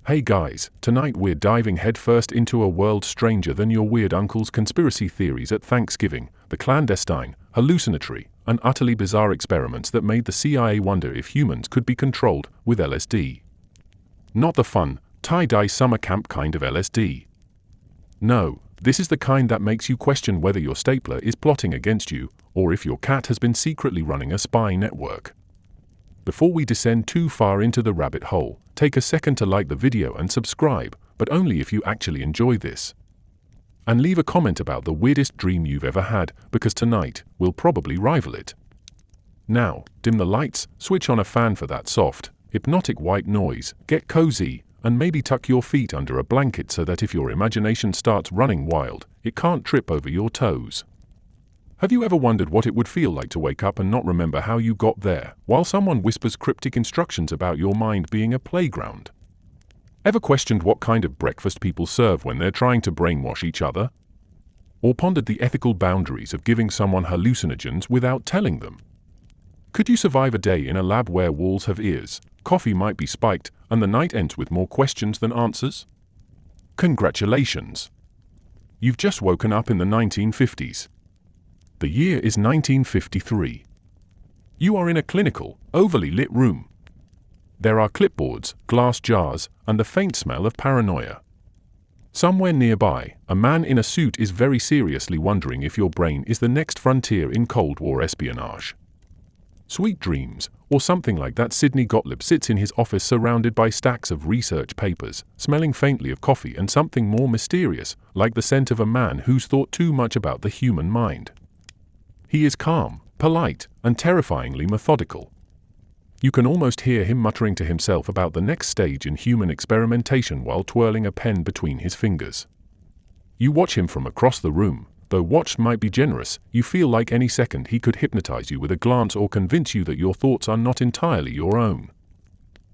Hey guys, tonight we're diving headfirst into a world stranger than your weird uncle's conspiracy theories at Thanksgiving, the clandestine, hallucinatory, and utterly bizarre experiments that made the CIA wonder if humans could be controlled with LSD. Not the fun, tie-dye summer camp kind of LSD. No, this is the kind that makes you question whether your stapler is plotting against you, or if your cat has been secretly running a spy network. Before we descend too far into the rabbit hole, take a second to like the video and subscribe, but only if you actually enjoy this. And leave a comment about the weirdest dream you've ever had, because tonight will probably rival it. Now, dim the lights, switch on a fan for that soft, hypnotic white noise, get cozy, and maybe tuck your feet under a blanket so that if your imagination starts running wild, it can't trip over your toes. Have you ever wondered what it would feel like to wake up and not remember how you got there, while someone whispers cryptic instructions about your mind being a playground? Ever questioned what kind of breakfast people serve when they're trying to brainwash each other? Or pondered the ethical boundaries of giving someone hallucinogens without telling them? Could you survive a day in a lab where walls have ears, coffee might be spiked, and the night ends with more questions than answers? Congratulations! You've just woken up in the 1950s. The year is 1953. You are in a clinical, overly lit room. There are clipboards, glass jars, and the faint smell of paranoia. Somewhere nearby, a man in a suit is very seriously wondering if your brain is the next frontier in Cold War espionage. Sweet dreams, or something like that. Sidney Gottlieb sits in his office surrounded by stacks of research papers, smelling faintly of coffee and something more mysterious, like the scent of a man who's thought too much about the human mind. He is calm, polite, and terrifyingly methodical. You can almost hear him muttering to himself about the next stage in human experimentation while twirling a pen between his fingers. You watch him from across the room. Though watched might be generous, you feel like any second he could hypnotize you with a glance or convince you that your thoughts are not entirely your own.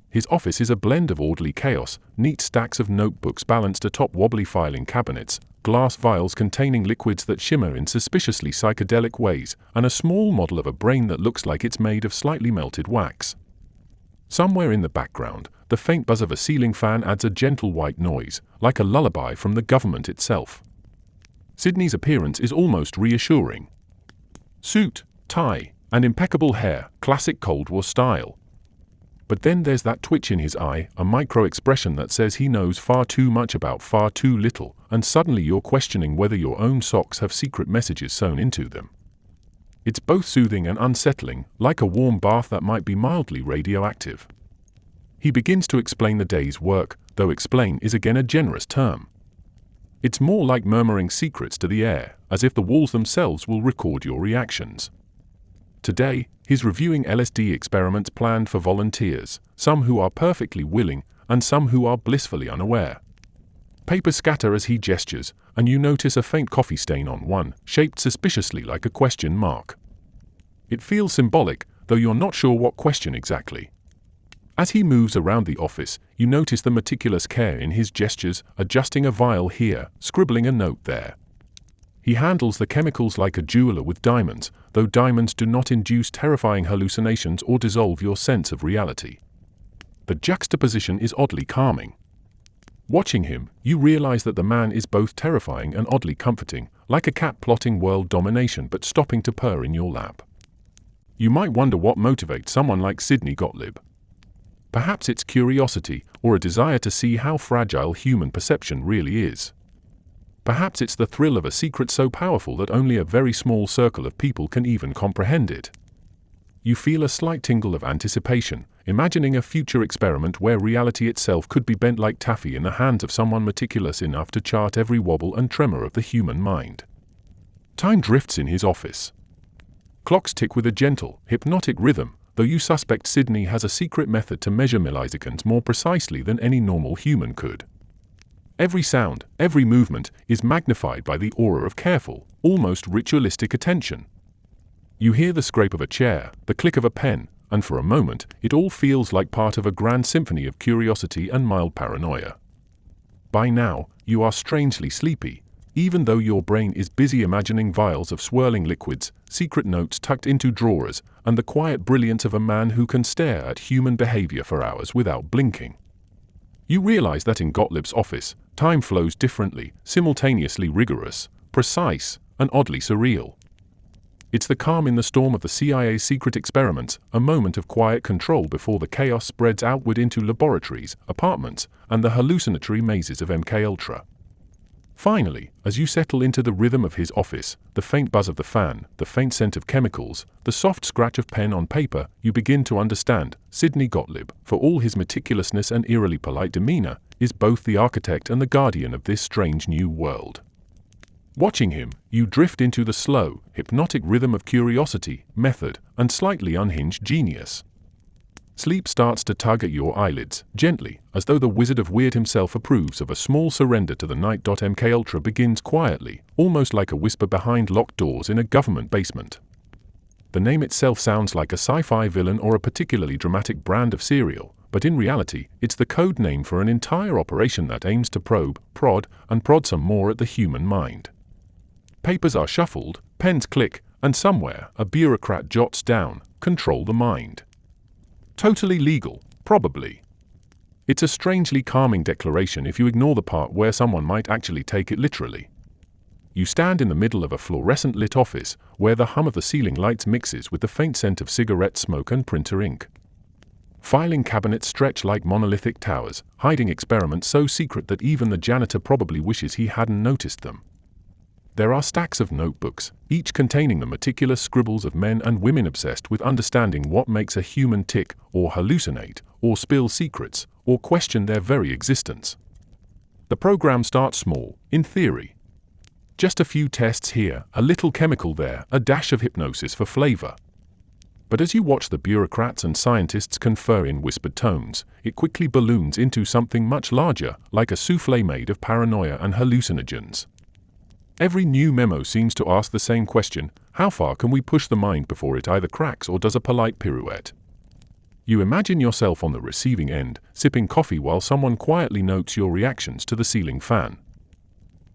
His office is a blend of orderly chaos, neat stacks of notebooks balanced atop wobbly filing cabinets, glass vials containing liquids that shimmer in suspiciously psychedelic ways, and a small model of a brain that looks like it's made of slightly melted wax. Somewhere in the background, the faint buzz of a ceiling fan adds a gentle white noise, like a lullaby from the government itself. Sidney's appearance is almost reassuring. Suit, tie, and impeccable hair, classic Cold War style. But then there's that twitch in his eye, a micro-expression that says he knows far too much about far too little, and suddenly you're questioning whether your own socks have secret messages sewn into them. It's both soothing and unsettling, like a warm bath that might be mildly radioactive. He begins to explain the day's work, though explain is again a generous term. It's more like murmuring secrets to the air, as if the walls themselves will record your reactions. Today, he's reviewing LSD experiments planned for volunteers, some who are perfectly willing, and some who are blissfully unaware. Papers scatter as he gestures, and you notice a faint coffee stain on one, shaped suspiciously like a question mark. It feels symbolic, though you're not sure what question exactly. As he moves around the office, you notice the meticulous care in his gestures, adjusting a vial here, scribbling a note there. He handles the chemicals like a jeweler with diamonds, though diamonds do not induce terrifying hallucinations or dissolve your sense of reality. The juxtaposition is oddly calming. Watching him, you realize that the man is both terrifying and oddly comforting, like a cat plotting world domination but stopping to purr in your lap. You might wonder what motivates someone like Sidney Gottlieb. Perhaps it's curiosity, or a desire to see how fragile human perception really is. Perhaps it's the thrill of a secret so powerful that only a very small circle of people can even comprehend it. You feel a slight tingle of anticipation, imagining a future experiment where reality itself could be bent like taffy in the hands of someone meticulous enough to chart every wobble and tremor of the human mind. Time drifts in his office. Clocks tick with a gentle, hypnotic rhythm, though you suspect Sidney has a secret method to measure milliseconds more precisely than any normal human could. Every sound, every movement, is magnified by the aura of careful, almost ritualistic attention. You hear the scrape of a chair, the click of a pen, and for a moment, it all feels like part of a grand symphony of curiosity and mild paranoia. By now, you are strangely sleepy, even though your brain is busy imagining vials of swirling liquids, secret notes tucked into drawers, and the quiet brilliance of a man who can stare at human behavior for hours without blinking. You realize that in Gottlieb's office, time flows differently, simultaneously rigorous, precise, and oddly surreal. It's the calm in the storm of the CIA's secret experiments, a moment of quiet control before the chaos spreads outward into laboratories, apartments, and the hallucinatory mazes of MKUltra. Finally, as you settle into the rhythm of his office, the faint buzz of the fan, the faint scent of chemicals, the soft scratch of pen on paper, you begin to understand, Sidney Gottlieb, for all his meticulousness and eerily polite demeanor, is both the architect and the guardian of this strange new world. Watching him, you drift into the slow, hypnotic rhythm of curiosity, method, and slightly unhinged genius. Sleep starts to tug at your eyelids, gently, as though the Wizard of Weird himself approves of a small surrender to the night. MKUltra begins quietly, almost like a whisper behind locked doors in a government basement. The name itself sounds like a sci-fi villain or a particularly dramatic brand of cereal, but in reality, it's the code name for an entire operation that aims to probe, prod some more at the human mind. Papers are shuffled, pens click, and somewhere, a bureaucrat jots down, "Control the mind." Totally legal, probably. It's a strangely calming declaration if you ignore the part where someone might actually take it literally. You stand in the middle of a fluorescent-lit office, where the hum of the ceiling lights mixes with the faint scent of cigarette smoke and printer ink. Filing cabinets stretch like monolithic towers, hiding experiments so secret that even the janitor probably wishes he hadn't noticed them. There are stacks of notebooks, each containing the meticulous scribbles of men and women obsessed with understanding what makes a human tick, or hallucinate, or spill secrets, or question their very existence. The program starts small, in theory. Just a few tests here, a little chemical there, a dash of hypnosis for flavor. But as you watch the bureaucrats and scientists confer in whispered tones, it quickly balloons into something much larger, like a soufflé made of paranoia and hallucinogens. Every new memo seems to ask the same question: how far can we push the mind before it either cracks or does a polite pirouette? You imagine yourself on the receiving end, sipping coffee while someone quietly notes your reactions to the ceiling fan.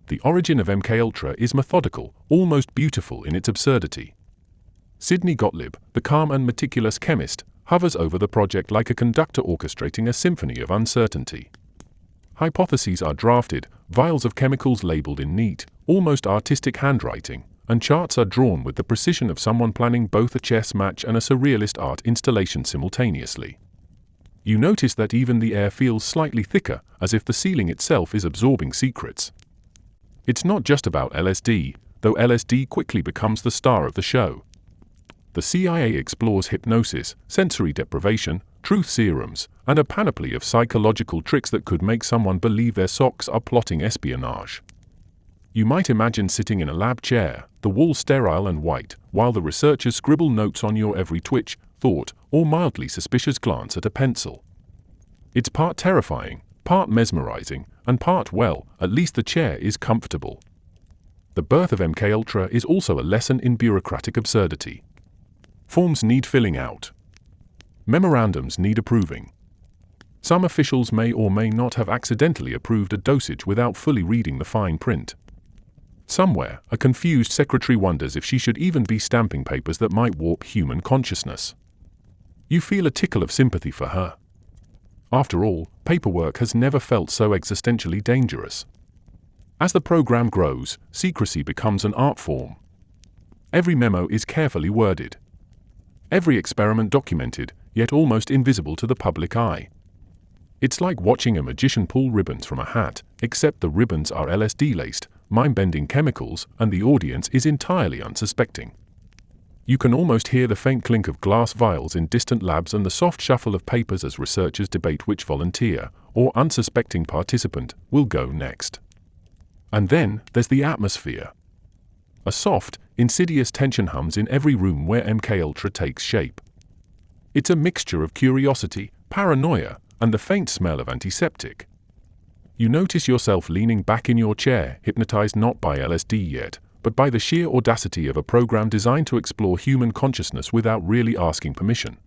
The origin of MKUltra is methodical, almost beautiful in its absurdity. Sidney Gottlieb, the calm and meticulous chemist, hovers over the project like a conductor orchestrating a symphony of uncertainty. Hypotheses are drafted, vials of chemicals labeled in neat, almost artistic handwriting, and charts are drawn with the precision of someone planning both a chess match and a surrealist art installation simultaneously. You notice that even the air feels slightly thicker, as if the ceiling itself is absorbing secrets. It's not just about LSD, though LSD quickly becomes the star of the show. The CIA explores hypnosis, sensory deprivation, truth serums, and a panoply of psychological tricks that could make someone believe their socks are plotting espionage. You might imagine sitting in a lab chair, the walls sterile and white, while the researchers scribble notes on your every twitch, thought, or mildly suspicious glance at a pencil. It's part terrifying, part mesmerizing, and part, well, at least the chair is comfortable. The birth of MKUltra is also a lesson in bureaucratic absurdity. Forms need filling out. Memorandums need approving. Some officials may or may not have accidentally approved a dosage without fully reading the fine print. Somewhere, a confused secretary wonders if she should even be stamping papers that might warp human consciousness. You feel a tickle of sympathy for her. After all, paperwork has never felt so existentially dangerous. As the program grows, secrecy becomes an art form. Every memo is carefully worded. Every experiment documented, yet almost invisible to the public eye. It's like watching a magician pull ribbons from a hat, except the ribbons are LSD-laced, mind-bending chemicals, and the audience is entirely unsuspecting. You can almost hear the faint clink of glass vials in distant labs and the soft shuffle of papers as researchers debate which volunteer, or unsuspecting participant, will go next. And then, there's the atmosphere. A soft, insidious tension hums in every room where MKUltra takes shape. It's a mixture of curiosity, paranoia, and the faint smell of antiseptic. You notice yourself leaning back in your chair, hypnotized not by LSD yet, but by the sheer audacity of a program designed to explore human consciousness without really asking permission.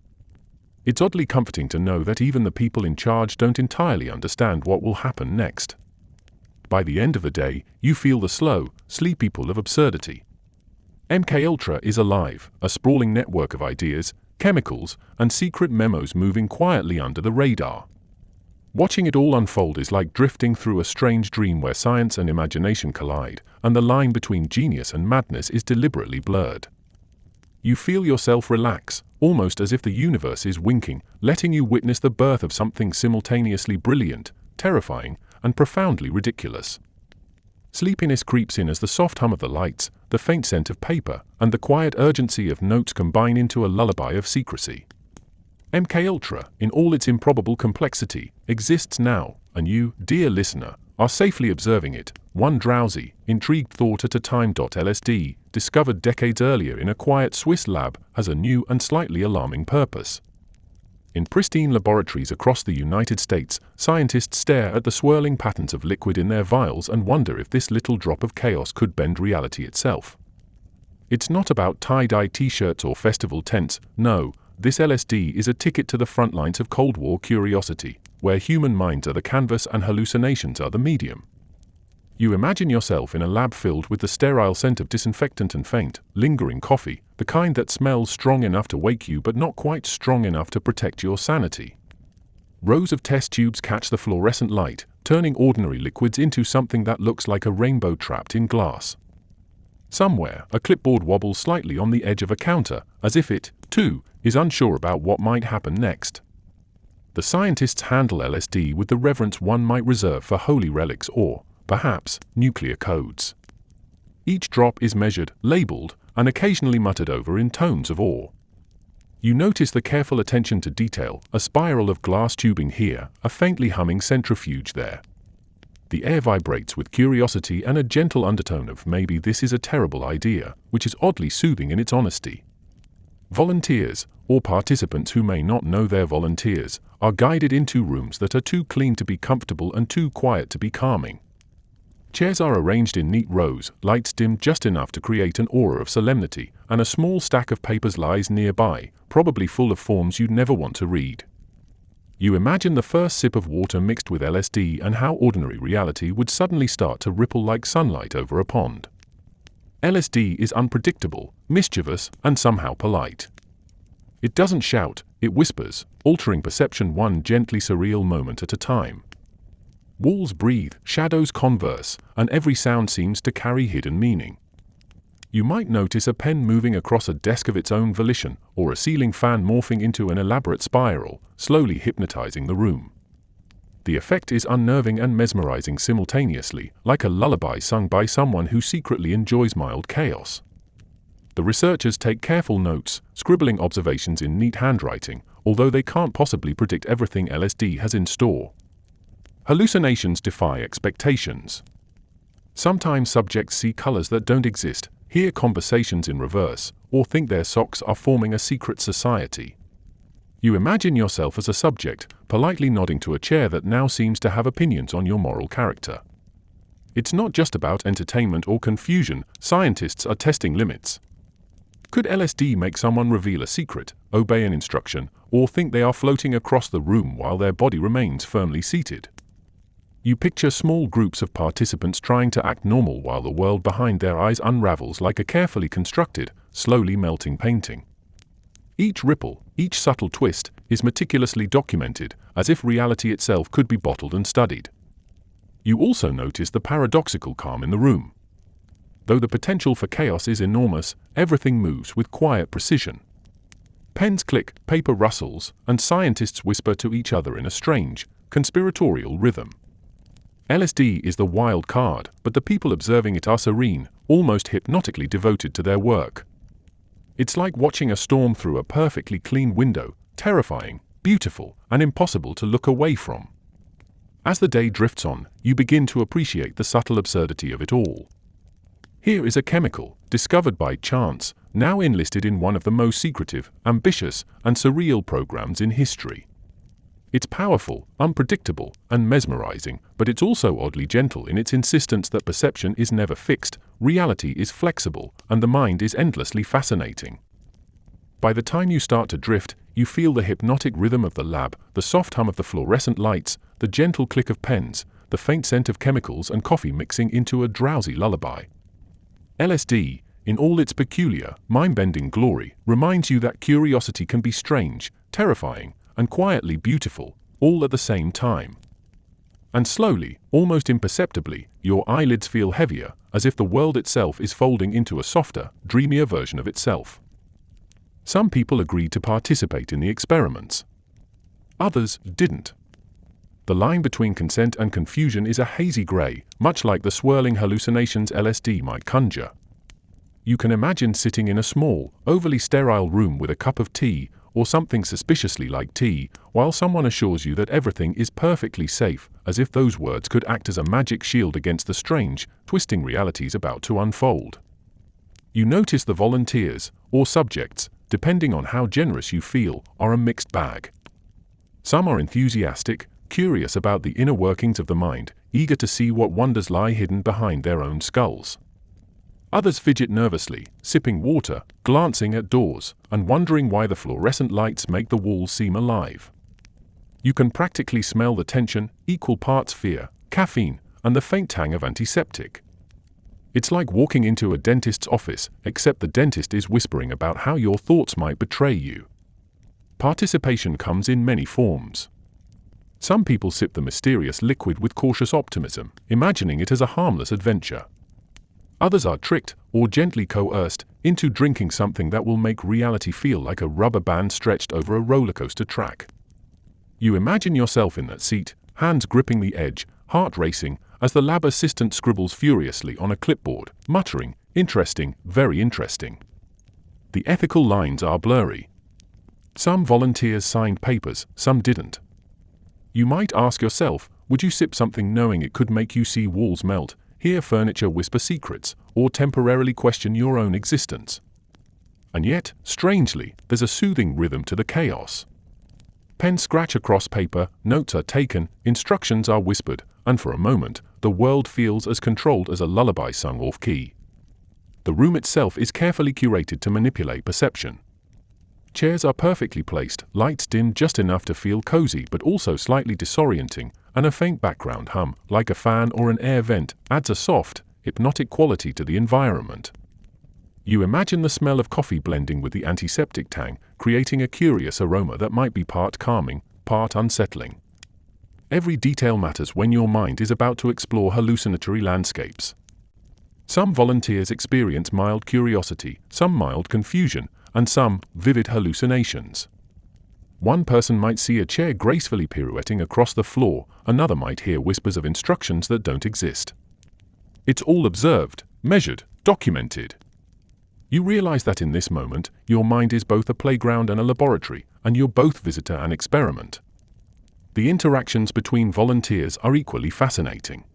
It's oddly comforting to know that even the people in charge don't entirely understand what will happen next. By the end of the day, you feel the slow, sleepy pull of absurdity. MKUltra is alive, a sprawling network of ideas, chemicals, and secret memos moving quietly under the radar. Watching it all unfold is like drifting through a strange dream where science and imagination collide, and the line between genius and madness is deliberately blurred. You feel yourself relax, almost as if the universe is winking, letting you witness the birth of something simultaneously brilliant, terrifying, and profoundly ridiculous. Sleepiness creeps in as the soft hum of the lights, the faint scent of paper, and the quiet urgency of notes combine into a lullaby of secrecy. MKUltra, in all its improbable complexity, exists now, and you, dear listener, are safely observing it, one drowsy, intrigued thought at a time. LSD, discovered decades earlier in a quiet Swiss lab, has a new and slightly alarming purpose. In pristine laboratories across the United States, scientists stare at the swirling patterns of liquid in their vials and wonder if this little drop of chaos could bend reality itself. It's not about tie-dye t-shirts or festival tents, no. This LSD is a ticket to the front lines of Cold War curiosity, where human minds are the canvas and hallucinations are the medium. You imagine yourself in a lab filled with the sterile scent of disinfectant and faint, lingering coffee, the kind that smells strong enough to wake you but not quite strong enough to protect your sanity. Rows of test tubes catch the fluorescent light, turning ordinary liquids into something that looks like a rainbow trapped in glass. Somewhere, a clipboard wobbles slightly on the edge of a counter, as if it, too, is unsure about what might happen next. The scientists handle LSD with the reverence one might reserve for holy relics or, perhaps, nuclear codes. Each drop is measured, labeled, and occasionally muttered over in tones of awe. You notice the careful attention to detail, a spiral of glass tubing here, a faintly humming centrifuge there. The air vibrates with curiosity and a gentle undertone of maybe this is a terrible idea, which is oddly soothing in its honesty. Volunteers, or participants who may not know they're volunteers, are guided into rooms that are too clean to be comfortable and too quiet to be calming. Chairs are arranged in neat rows, lights dimmed just enough to create an aura of solemnity, and a small stack of papers lies nearby, probably full of forms you'd never want to read. You imagine the first sip of water mixed with LSD and how ordinary reality would suddenly start to ripple like sunlight over a pond. LSD is unpredictable, mischievous, and somehow polite. It doesn't shout, it whispers, altering perception one gently surreal moment at a time. Walls breathe, shadows converse, and every sound seems to carry hidden meaning. You might notice a pen moving across a desk of its own volition, or a ceiling fan morphing into an elaborate spiral, slowly hypnotizing the room. The effect is unnerving and mesmerizing simultaneously, like a lullaby sung by someone who secretly enjoys mild chaos. The researchers take careful notes, scribbling observations in neat handwriting, although they can't possibly predict everything LSD has in store. Hallucinations defy expectations. Sometimes subjects see colors that don't exist, hear conversations in reverse, or think their socks are forming a secret society. You imagine yourself as a subject, politely nodding to a chair that now seems to have opinions on your moral character. It's not just about entertainment or confusion, scientists are testing limits. Could LSD make someone reveal a secret, obey an instruction, or think they are floating across the room while their body remains firmly seated? You picture small groups of participants trying to act normal while the world behind their eyes unravels like a carefully constructed, slowly melting painting. Each ripple, each subtle twist, is meticulously documented, as if reality itself could be bottled and studied. You also notice the paradoxical calm in the room. Though the potential for chaos is enormous, everything moves with quiet precision. Pens click, paper rustles, and scientists whisper to each other in a strange, conspiratorial rhythm. LSD is the wild card, but the people observing it are serene, almost hypnotically devoted to their work. It's like watching a storm through a perfectly clean window, terrifying, beautiful, and impossible to look away from. As the day drifts on, you begin to appreciate the subtle absurdity of it all. Here is a chemical, discovered by chance, now enlisted in one of the most secretive, ambitious, and surreal programs in history. It's powerful, unpredictable, and mesmerizing, but it's also oddly gentle in its insistence that perception is never fixed, reality is flexible, and the mind is endlessly fascinating. By the time you start to drift, you feel the hypnotic rhythm of the lab, the soft hum of the fluorescent lights, the gentle click of pens, the faint scent of chemicals and coffee mixing into a drowsy lullaby. LSD, in all its peculiar, mind-bending glory, reminds you that curiosity can be strange, terrifying, and quietly beautiful, all at the same time. And slowly, almost imperceptibly, your eyelids feel heavier, as if the world itself is folding into a softer, dreamier version of itself. Some people agreed to participate in the experiments. Others didn't. The line between consent and confusion is a hazy gray, much like the swirling hallucinations LSD might conjure. You can imagine sitting in a small, overly sterile room with a cup of tea, or something suspiciously like tea, while someone assures you that everything is perfectly safe, as if those words could act as a magic shield against the strange, twisting realities about to unfold. You notice the volunteers, or subjects, depending on how generous you feel, are a mixed bag. Some are enthusiastic, curious about the inner workings of the mind, eager to see what wonders lie hidden behind their own skulls. Others fidget nervously, sipping water, glancing at doors, and wondering why the fluorescent lights make the walls seem alive. You can practically smell the tension, equal parts fear, caffeine, and the faint tang of antiseptic. It's like walking into a dentist's office, except the dentist is whispering about how your thoughts might betray you. Participation comes in many forms. Some people sip the mysterious liquid with cautious optimism, imagining it as a harmless adventure. Others are tricked, or gently coerced, into drinking something that will make reality feel like a rubber band stretched over a roller coaster track. You imagine yourself in that seat, hands gripping the edge, heart racing, as the lab assistant scribbles furiously on a clipboard, muttering, "Interesting, very interesting." The ethical lines are blurry. Some volunteers signed papers, some didn't. You might ask yourself, would you sip something knowing it could make you see walls melt, hear furniture whisper secrets, or temporarily question your own existence? And yet, strangely, there's a soothing rhythm to the chaos. Pens scratch across paper, notes are taken, instructions are whispered, and for a moment, the world feels as controlled as a lullaby sung off-key. The room itself is carefully curated to manipulate perception. Chairs are perfectly placed, lights dim just enough to feel cozy but also slightly disorienting, and a faint background hum, like a fan or an air vent, adds a soft, hypnotic quality to the environment. You imagine the smell of coffee blending with the antiseptic tang, creating a curious aroma that might be part calming, part unsettling. Every detail matters when your mind is about to explore hallucinatory landscapes. Some volunteers experience mild curiosity, some mild confusion, and some vivid hallucinations. One person might see a chair gracefully pirouetting across the floor, another might hear whispers of instructions that don't exist. It's all observed, measured, documented. You realize that in this moment, your mind is both a playground and a laboratory, and you're both visitor and experiment. The interactions between volunteers are equally fascinating.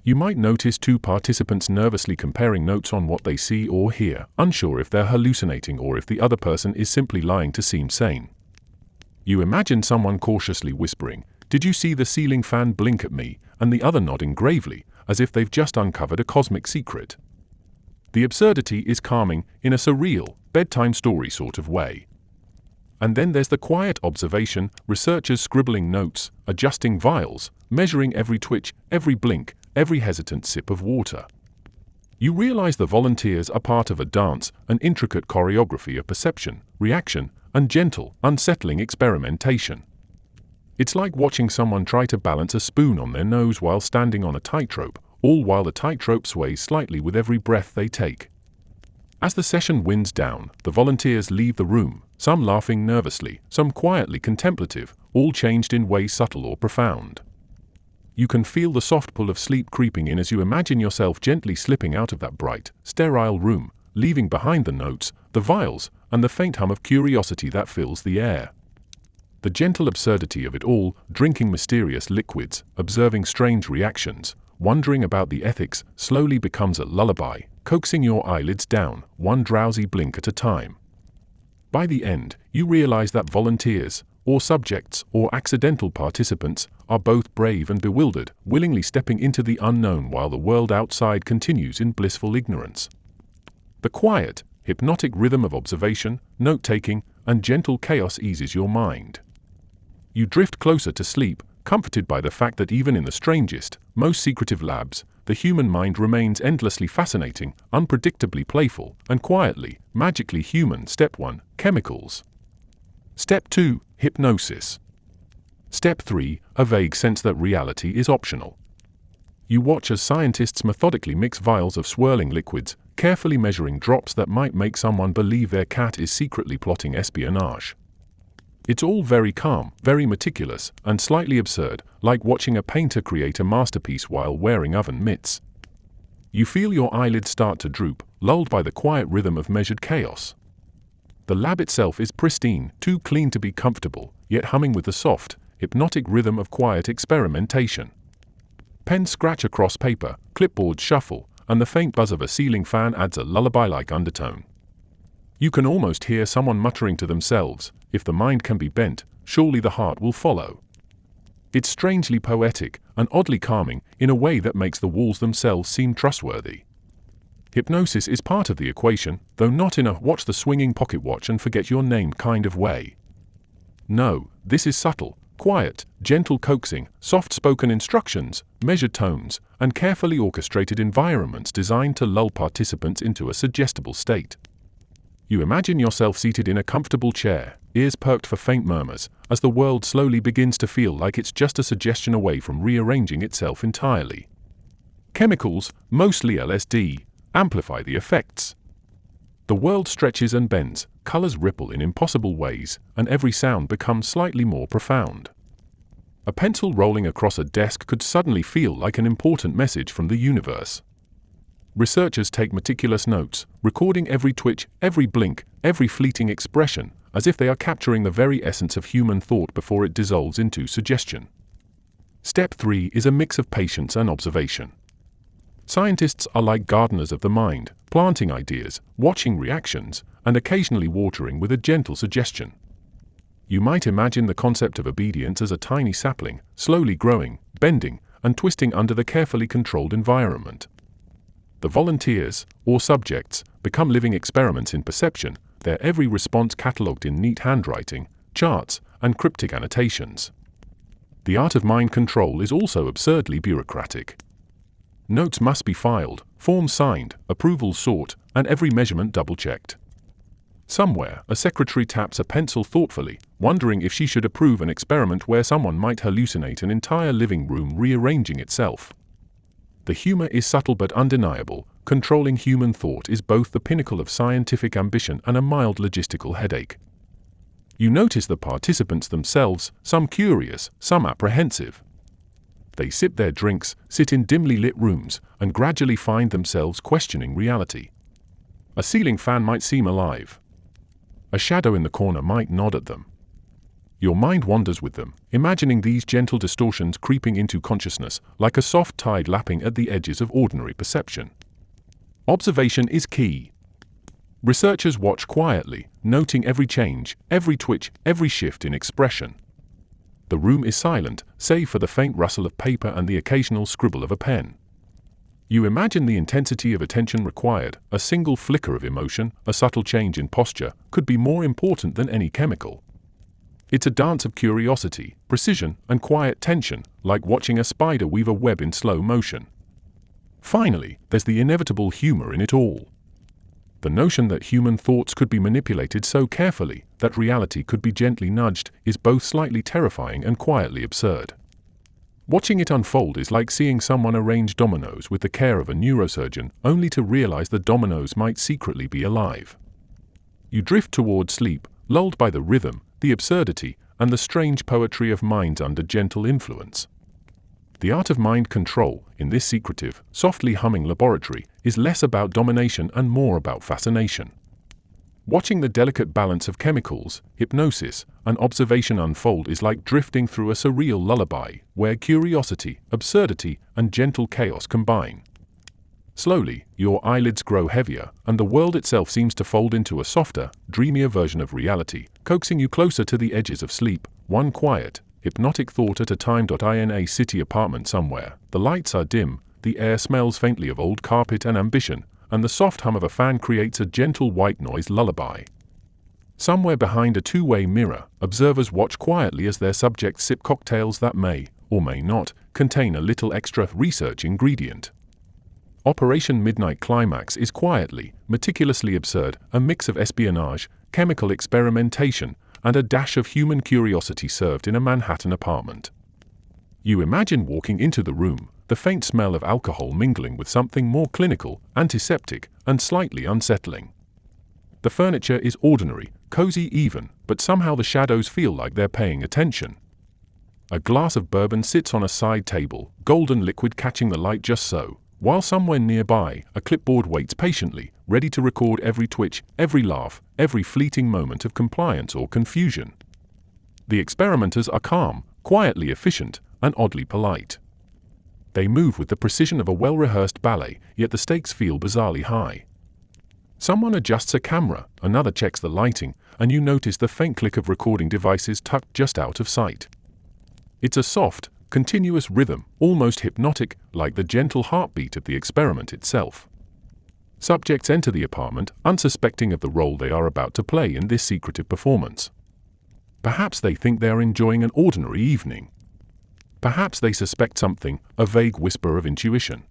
You might notice two participants nervously comparing notes on what they see or hear, unsure if they're hallucinating or if the other person is simply lying to seem sane. You imagine someone cautiously whispering, "Did you see the ceiling fan blink at me?" and the other nodding gravely, as if they've just uncovered a cosmic secret. The absurdity is calming in a surreal, bedtime story sort of way. And then there's the quiet observation, researchers scribbling notes, adjusting vials, measuring every twitch, every blink, every hesitant sip of water. You realize the volunteers are part of a dance, an intricate choreography of perception, reaction, and gentle, unsettling experimentation. It's like watching someone try to balance a spoon on their nose while standing on a tightrope, all while the tightrope sways slightly with every breath they take. As the session winds down, the volunteers leave the room, some laughing nervously, some quietly contemplative, all changed in ways subtle or profound. You can feel the soft pull of sleep creeping in as you imagine yourself gently slipping out of that bright, sterile room, leaving behind the notes, the vials, and the faint hum of curiosity that fills the air. The gentle absurdity of it all, drinking mysterious liquids, observing strange reactions, wondering about the ethics, slowly becomes a lullaby, coaxing your eyelids down, one drowsy blink at a time. By the end, you realize that volunteers, or subjects, or accidental participants, are both brave and bewildered, willingly stepping into the unknown while the world outside continues in blissful ignorance. The quiet, hypnotic rhythm of observation, note-taking, and gentle chaos eases your mind. You drift closer to sleep, comforted by the fact that even in the strangest, most secretive labs, the human mind remains endlessly fascinating, unpredictably playful, and quietly, magically human. Step 1. Chemicals. Step 2. Hypnosis. Step 3. A vague sense that reality is optional. You watch as scientists methodically mix vials of swirling liquids, carefully measuring drops that might make someone believe their cat is secretly plotting espionage. It's all very calm, very meticulous, and slightly absurd, like watching a painter create a masterpiece while wearing oven mitts. You feel your eyelids start to droop, lulled by the quiet rhythm of measured chaos. The lab itself is pristine, too clean to be comfortable, yet humming with the soft, hypnotic rhythm of quiet experimentation. Pens scratch across paper, clipboards shuffle, and the faint buzz of a ceiling fan adds a lullaby-like undertone. You can almost hear someone muttering to themselves, "If the mind can be bent, surely the heart will follow." It's strangely poetic and oddly calming in a way that makes the walls themselves seem trustworthy. Hypnosis is part of the equation, though not in a watch the swinging pocket watch and forget your name kind of way. No, this is subtle, quiet, gentle coaxing, soft-spoken instructions, measured tones, and carefully orchestrated environments designed to lull participants into a suggestible state. You imagine yourself seated in a comfortable chair, ears perked for faint murmurs, as the world slowly begins to feel like it's just a suggestion away from rearranging itself entirely. Chemicals, mostly LSD, amplify the effects. The world stretches and bends, colors ripple in impossible ways, and every sound becomes slightly more profound. A pencil rolling across a desk could suddenly feel like an important message from the universe. Researchers take meticulous notes, recording every twitch, every blink, every fleeting expression, as if they are capturing the very essence of human thought before it dissolves into suggestion. Step 3 is a mix of patience and observation. Scientists are like gardeners of the mind, planting ideas, watching reactions, and occasionally watering with a gentle suggestion. You might imagine the concept of obedience as a tiny sapling, slowly growing, bending, and twisting under the carefully controlled environment. The volunteers, or subjects, become living experiments in perception, their every response catalogued in neat handwriting, charts, and cryptic annotations. The art of mind control is also absurdly bureaucratic. Notes must be filed, forms signed, approvals sought, and every measurement double-checked. Somewhere, a secretary taps a pencil thoughtfully, wondering if she should approve an experiment where someone might hallucinate an entire living room rearranging itself. The humor is subtle but undeniable. Controlling human thought is both the pinnacle of scientific ambition and a mild logistical headache. You notice the participants themselves, some curious, some apprehensive. They sip their drinks, sit in dimly lit rooms, and gradually find themselves questioning reality. A ceiling fan might seem alive. A shadow in the corner might nod at them. Your mind wanders with them, imagining these gentle distortions creeping into consciousness, like a soft tide lapping at the edges of ordinary perception. Observation is key. Researchers watch quietly, noting every change, every twitch, every shift in expression. The room is silent, save for the faint rustle of paper and the occasional scribble of a pen. You imagine the intensity of attention required. A single flicker of emotion, a subtle change in posture, could be more important than any chemical. It's a dance of curiosity, precision, and quiet tension, like watching a spider weave a web in slow motion. Finally, there's the inevitable humor in it all. The notion that human thoughts could be manipulated so carefully that reality could be gently nudged is both slightly terrifying and quietly absurd. Watching it unfold is like seeing someone arrange dominoes with the care of a neurosurgeon, only to realize the dominoes might secretly be alive. You drift toward sleep, lulled by the rhythm, the absurdity, and the strange poetry of minds under gentle influence. The art of mind control, in this secretive, softly humming laboratory, is less about domination and more about fascination. Watching the delicate balance of chemicals, hypnosis, and observation unfold is like drifting through a surreal lullaby, where curiosity, absurdity, and gentle chaos combine. Slowly, your eyelids grow heavier, and the world itself seems to fold into a softer, dreamier version of reality, coaxing you closer to the edges of sleep, one quiet, hypnotic thought at a time. In a city apartment somewhere, the lights are dim, the air smells faintly of old carpet and ambition, and the soft hum of a fan creates a gentle white noise lullaby. Somewhere behind a two-way mirror, observers watch quietly as their subjects sip cocktails that may, or may not, contain a little extra research ingredient. Operation Midnight Climax is quietly, meticulously absurd, a mix of espionage, chemical experimentation, and a dash of human curiosity served in a Manhattan apartment. You imagine walking into the room, the faint smell of alcohol mingling with something more clinical, antiseptic, and slightly unsettling. The furniture is ordinary, cozy even, but somehow the shadows feel like they're paying attention. A glass of bourbon sits on a side table, golden liquid catching the light just so, while somewhere nearby, a clipboard waits patiently, ready to record every twitch, every laugh, every fleeting moment of compliance or confusion. The experimenters are calm, quietly efficient, and oddly polite. They move with the precision of a well-rehearsed ballet, yet the stakes feel bizarrely high. Someone adjusts a camera, another checks the lighting, and you notice the faint click of recording devices tucked just out of sight. It's a soft, continuous rhythm, almost hypnotic, like the gentle heartbeat of the experiment itself. Subjects enter the apartment, unsuspecting of the role they are about to play in this secretive performance. Perhaps they think they are enjoying an ordinary evening. Perhaps they suspect something, a vague whisper of intuition.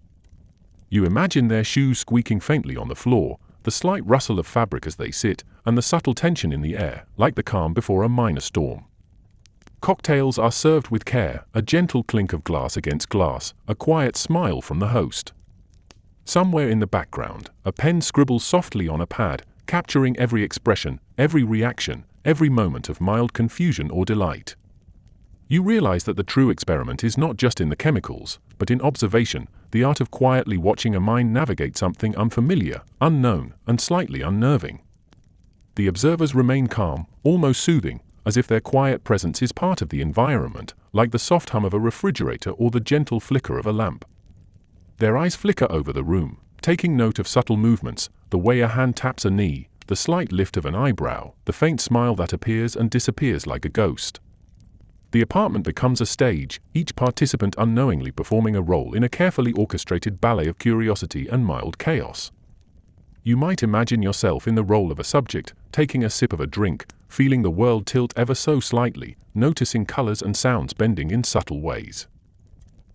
You imagine their shoes squeaking faintly on the floor, the slight rustle of fabric as they sit, and the subtle tension in the air, like the calm before a minor storm. Cocktails are served with care, a gentle clink of glass against glass, a quiet smile from the host. Somewhere in the background, a pen scribbles softly on a pad, capturing every expression, every reaction, every moment of mild confusion or delight. You realize that the true experiment is not just in the chemicals, but in observation, the art of quietly watching a mind navigate something unfamiliar, unknown, and slightly unnerving. The observers remain calm, almost soothing, as if their quiet presence is part of the environment, like the soft hum of a refrigerator or the gentle flicker of a lamp. Their eyes flicker over the room, taking note of subtle movements, the way a hand taps a knee, the slight lift of an eyebrow, the faint smile that appears and disappears like a ghost. The apartment becomes a stage, each participant unknowingly performing a role in a carefully orchestrated ballet of curiosity and mild chaos. You might imagine yourself in the role of a subject, taking a sip of a drink, feeling the world tilt ever so slightly, noticing colors and sounds bending in subtle ways.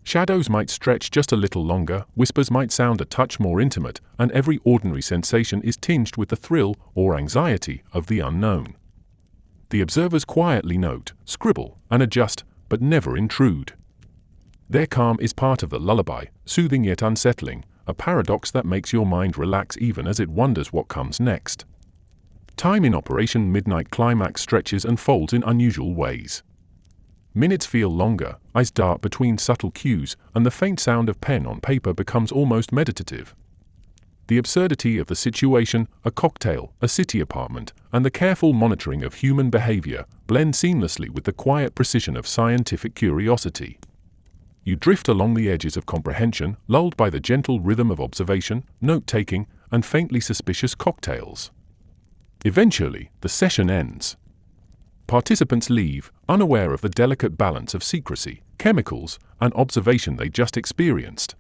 Shadows might stretch just a little longer, whispers might sound a touch more intimate, and every ordinary sensation is tinged with the thrill or anxiety of the unknown. The observers quietly note, scribble, and adjust, but never intrude. Their calm is part of the lullaby, soothing yet unsettling, a paradox that makes your mind relax even as it wonders what comes next. Time in Operation Midnight Climax stretches and folds in unusual ways. Minutes feel longer, eyes dart between subtle cues, and the faint sound of pen on paper becomes almost meditative. The absurdity of the situation, a cocktail, a city apartment, and the careful monitoring of human behavior blend seamlessly with the quiet precision of scientific curiosity. You drift along the edges of comprehension, lulled by the gentle rhythm of observation, note-taking, and faintly suspicious cocktails. Eventually, the session ends. Participants leave, unaware of the delicate balance of secrecy, chemicals, and observation they just experienced.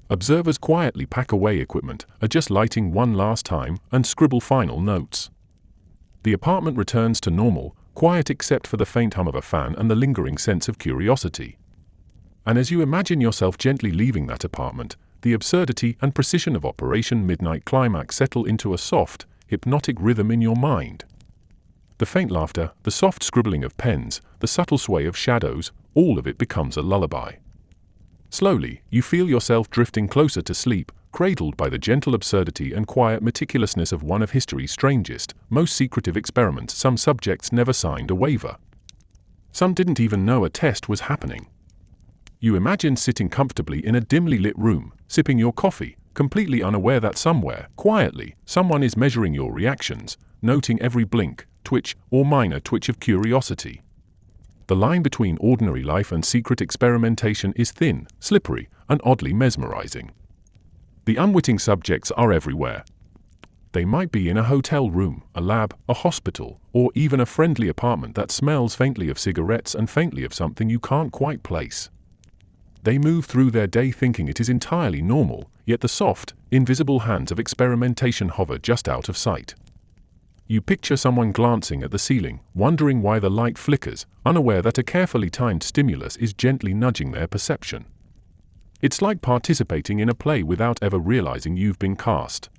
Observers quietly pack away equipment, adjust lighting one last time, and scribble final notes. The apartment returns to normal, quiet except for the faint hum of a fan and the lingering sense of curiosity. And as you imagine yourself gently leaving that apartment, the absurdity and precision of Operation Midnight Climax settle into a soft, hypnotic rhythm in your mind. The faint laughter, the soft scribbling of pens, the subtle sway of shadows, all of it becomes a lullaby. Slowly, you feel yourself drifting closer to sleep, cradled by the gentle absurdity and quiet meticulousness of one of history's strangest, most secretive experiments. Some subjects never signed a waiver. Some didn't even know a test was happening. You imagine sitting comfortably in a dimly lit room, sipping your coffee, completely unaware that somewhere, quietly, someone is measuring your reactions, noting every blink, twitch, or minor twitch of curiosity. The line between ordinary life and secret experimentation is thin, slippery, and oddly mesmerizing. The unwitting subjects are everywhere. They might be in a hotel room, a lab, a hospital, or even a friendly apartment that smells faintly of cigarettes and faintly of something you can't quite place. They move through their day thinking it is entirely normal, yet the soft, invisible hands of experimentation hover just out of sight. You picture someone glancing at the ceiling, wondering why the light flickers, unaware that a carefully timed stimulus is gently nudging their perception. It's like participating in a play without ever realizing you've been cast.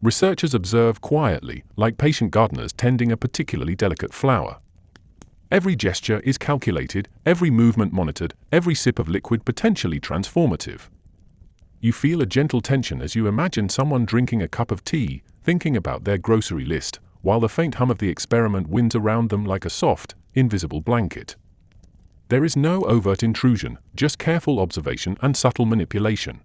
Researchers observe quietly, like patient gardeners tending a particularly delicate flower. Every gesture is calculated, every movement monitored, every sip of liquid potentially transformative. You feel a gentle tension as you imagine someone drinking a cup of tea, thinking about their grocery list, while the faint hum of the experiment winds around them like a soft, invisible blanket. There is no overt intrusion, just careful observation and subtle manipulation.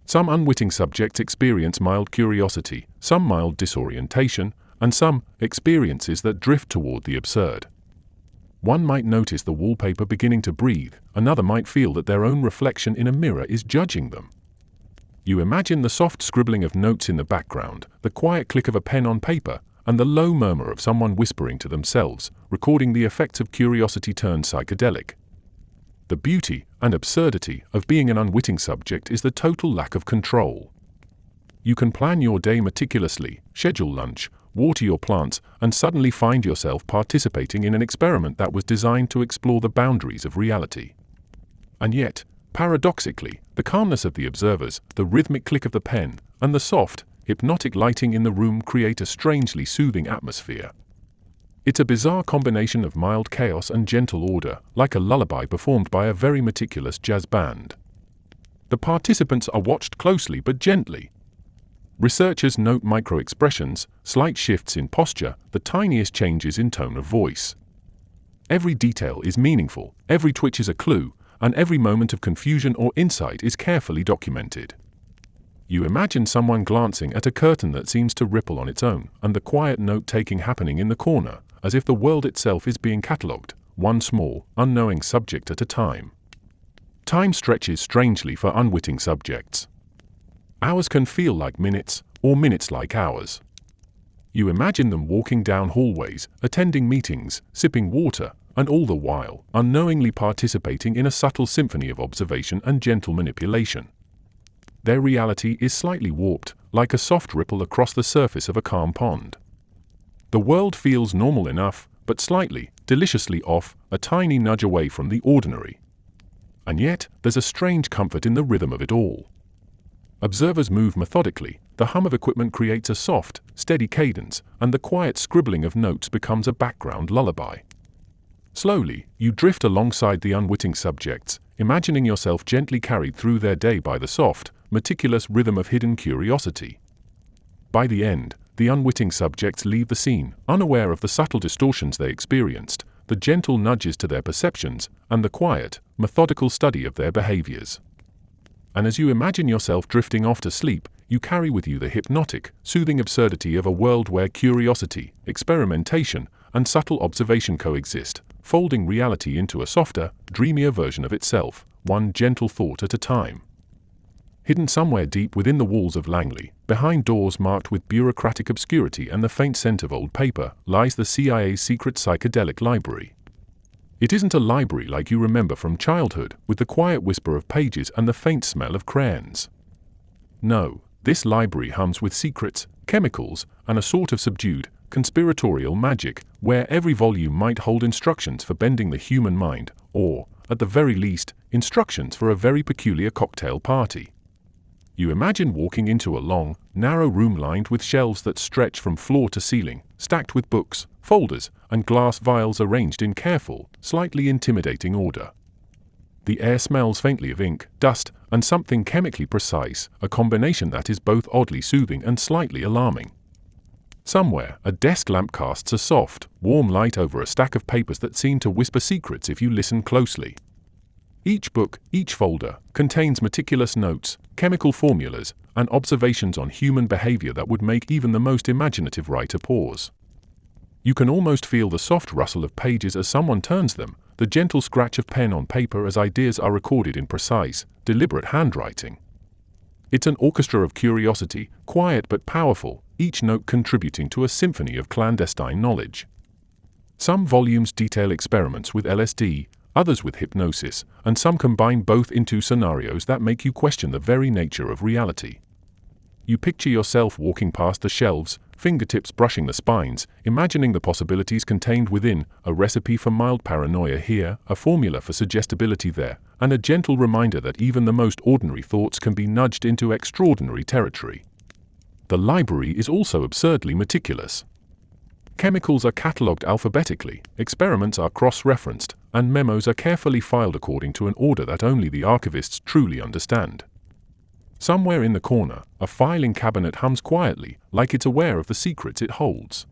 Some unwitting subjects experience mild curiosity, some mild disorientation, and some experiences that drift toward the absurd. One might notice the wallpaper beginning to breathe, another might feel that their own reflection in a mirror is judging them. You imagine the soft scribbling of notes in the background, the quiet click of a pen on paper, and the low murmur of someone whispering to themselves, recording the effects of curiosity turned psychedelic. The beauty and absurdity of being an unwitting subject is the total lack of control. You can plan your day meticulously, schedule lunch, water your plants, and suddenly find yourself participating in an experiment that was designed to explore the boundaries of reality. And yet, paradoxically, the calmness of the observers, the rhythmic click of the pen, and the soft, hypnotic lighting in the room create a strangely soothing atmosphere. It's a bizarre combination of mild chaos and gentle order, like a lullaby performed by a very meticulous jazz band. The participants are watched closely but gently. Researchers note micro-expressions, slight shifts in posture, the tiniest changes in tone of voice. Every detail is meaningful, every twitch is a clue, and every moment of confusion or insight is carefully documented. You imagine someone glancing at a curtain that seems to ripple on its own, and the quiet note-taking happening in the corner, as if the world itself is being catalogued, one small, unknowing subject at a time. Time stretches strangely for unwitting subjects. Hours can feel like minutes, or minutes like hours. You imagine them walking down hallways, attending meetings, sipping water, and all the while, unknowingly participating in a subtle symphony of observation and gentle manipulation. Their reality is slightly warped, like a soft ripple across the surface of a calm pond. The world feels normal enough, but slightly, deliciously off, a tiny nudge away from the ordinary. And yet, there's a strange comfort in the rhythm of it all. Observers move methodically, the hum of equipment creates a soft, steady cadence, and the quiet scribbling of notes becomes a background lullaby. Slowly, you drift alongside the unwitting subjects, imagining yourself gently carried through their day by the soft, meticulous rhythm of hidden curiosity. By the end, the unwitting subjects leave the scene, unaware of the subtle distortions they experienced, the gentle nudges to their perceptions, and the quiet, methodical study of their behaviors. And as you imagine yourself drifting off to sleep, you carry with you the hypnotic, soothing absurdity of a world where curiosity, experimentation, and subtle observation coexist, folding reality into a softer, dreamier version of itself, one gentle thought at a time. Hidden somewhere deep within the walls of Langley, behind doors marked with bureaucratic obscurity and the faint scent of old paper, lies the CIA's secret psychedelic library. It isn't a library like you remember from childhood, with the quiet whisper of pages and the faint smell of crayons. No, this library hums with secrets, chemicals, and a sort of subdued, conspiratorial magic, where every volume might hold instructions for bending the human mind, or, at the very least, instructions for a very peculiar cocktail party. You imagine walking into a long, narrow room lined with shelves that stretch from floor to ceiling, stacked with books, folders, and glass vials arranged in careful, slightly intimidating order. The air smells faintly of ink, dust, and something chemically precise, a combination that is both oddly soothing and slightly alarming. Somewhere, a desk lamp casts a soft, warm light over a stack of papers that seem to whisper secrets if you listen closely. Each book, each folder, contains meticulous notes, chemical formulas, and observations on human behavior that would make even the most imaginative writer pause. You can almost feel the soft rustle of pages as someone turns them, the gentle scratch of pen on paper as ideas are recorded in precise, deliberate handwriting. It's an orchestra of curiosity, quiet but powerful, each note contributing to a symphony of clandestine knowledge. Some volumes detail experiments with LSD, others with hypnosis, and some combine both into scenarios that make you question the very nature of reality. You picture yourself walking past the shelves, fingertips brushing the spines, imagining the possibilities contained within, a recipe for mild paranoia here, a formula for suggestibility there, and a gentle reminder that even the most ordinary thoughts can be nudged into extraordinary territory. The library is also absurdly meticulous. Chemicals are catalogued alphabetically, experiments are cross-referenced, and memos are carefully filed according to an order that only the archivists truly understand. Somewhere in the corner, a filing cabinet hums quietly, like it's aware of the secrets it holds.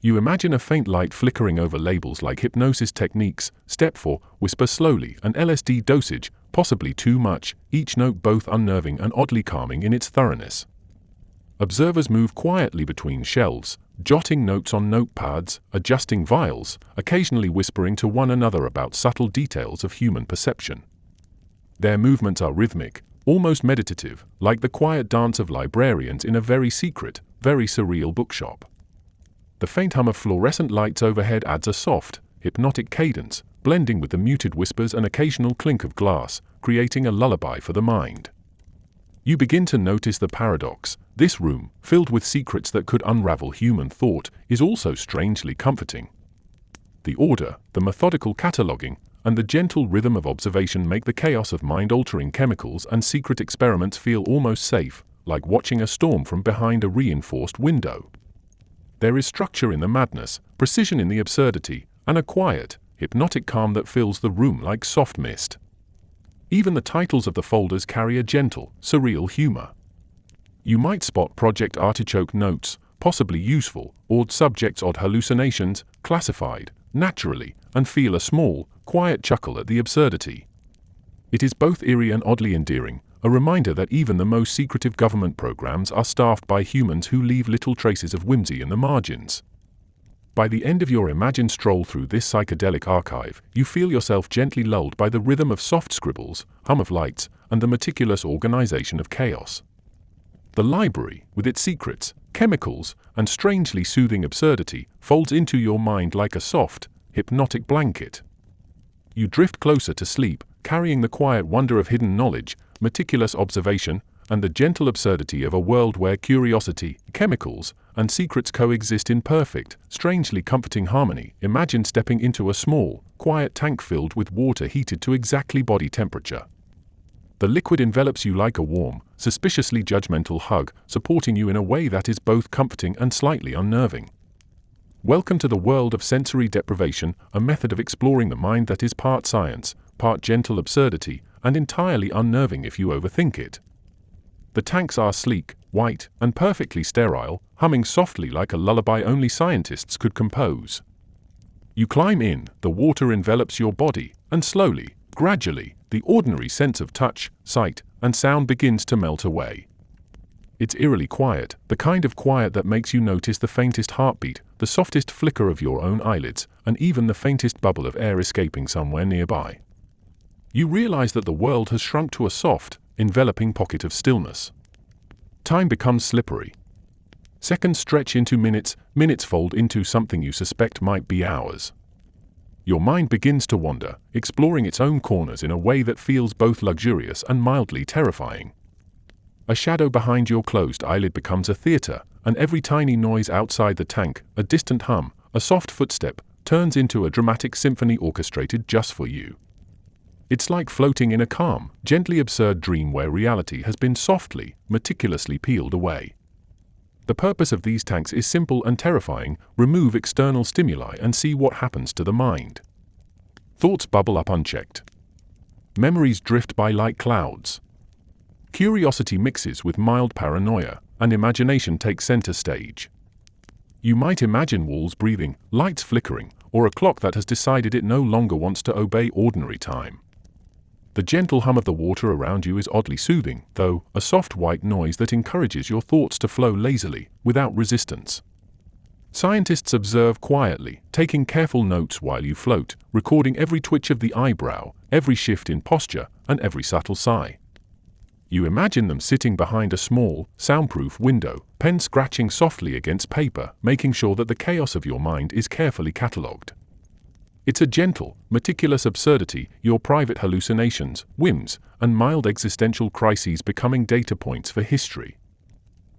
You imagine a faint light flickering over labels like hypnosis techniques, step 4, whisper slowly, and LSD dosage, possibly too much, each note both unnerving and oddly calming in its thoroughness. Observers move quietly between shelves, jotting notes on notepads, adjusting vials, occasionally whispering to one another about subtle details of human perception. Their movements are rhythmic, almost meditative, like the quiet dance of librarians in a very secret, very surreal bookshop. The faint hum of fluorescent lights overhead adds a soft, hypnotic cadence, blending with the muted whispers and occasional clink of glass, creating a lullaby for the mind. You begin to notice the paradox. This room, filled with secrets that could unravel human thought, is also strangely comforting. The order, the methodical cataloguing, and the gentle rhythm of observation make the chaos of mind-altering chemicals and secret experiments feel almost safe, like watching a storm from behind a reinforced window. There is structure in the madness, precision in the absurdity, and a quiet, hypnotic calm that fills the room like soft mist. Even the titles of the folders carry a gentle, surreal humor. You might spot Project Artichoke notes, possibly useful, or subjects odd hallucinations, classified, naturally, and feel a small, quiet chuckle at the absurdity. It is both eerie and oddly endearing, a reminder that even the most secretive government programs are staffed by humans who leave little traces of whimsy in the margins. By the end of your imagined stroll through this psychedelic archive, you feel yourself gently lulled by the rhythm of soft scribbles, hum of lights, and the meticulous organization of chaos. The library, with its secrets, chemicals, and strangely soothing absurdity, folds into your mind like a soft, hypnotic blanket. You drift closer to sleep, carrying the quiet wonder of hidden knowledge, meticulous observation, and the gentle absurdity of a world where curiosity, chemicals, and secrets coexist in perfect, strangely comforting harmony. Imagine stepping into a small, quiet tank filled with water heated to exactly body temperature. The liquid envelops you like a warm, suspiciously judgmental hug, supporting you in a way that is both comforting and slightly unnerving. Welcome to the world of sensory deprivation, a method of exploring the mind that is part science, part gentle absurdity, and entirely unnerving if you overthink it. The tanks are sleek, white, and perfectly sterile, humming softly like a lullaby only scientists could compose. You climb in, the water envelops your body, and slowly, gradually, the ordinary sense of touch, sight, and sound begins to melt away. It's eerily quiet, the kind of quiet that makes you notice the faintest heartbeat, the softest flicker of your own eyelids, and even the faintest bubble of air escaping somewhere nearby. You realize that the world has shrunk to a soft, enveloping pocket of stillness. Time becomes slippery. Seconds stretch into minutes, minutes fold into something you suspect might be hours. Your mind begins to wander, exploring its own corners in a way that feels both luxurious and mildly terrifying. A shadow behind your closed eyelid becomes a theater, and every tiny noise outside the tank, a distant hum, a soft footstep, turns into a dramatic symphony orchestrated just for you. It's like floating in a calm, gently absurd dream where reality has been softly, meticulously peeled away. The purpose of these tanks is simple and terrifying: remove external stimuli and see what happens to the mind. Thoughts bubble up unchecked. Memories drift by like clouds. Curiosity mixes with mild paranoia, and imagination takes center stage. You might imagine walls breathing, lights flickering, or a clock that has decided it no longer wants to obey ordinary time. The gentle hum of the water around you is oddly soothing, though, a soft white noise that encourages your thoughts to flow lazily, without resistance. Scientists observe quietly, taking careful notes while you float, recording every twitch of the eyebrow, every shift in posture, and every subtle sigh. You imagine them sitting behind a small, soundproof window, pen scratching softly against paper, making sure that the chaos of your mind is carefully catalogued. It's a gentle, meticulous absurdity, your private hallucinations, whims, and mild existential crises becoming data points for history.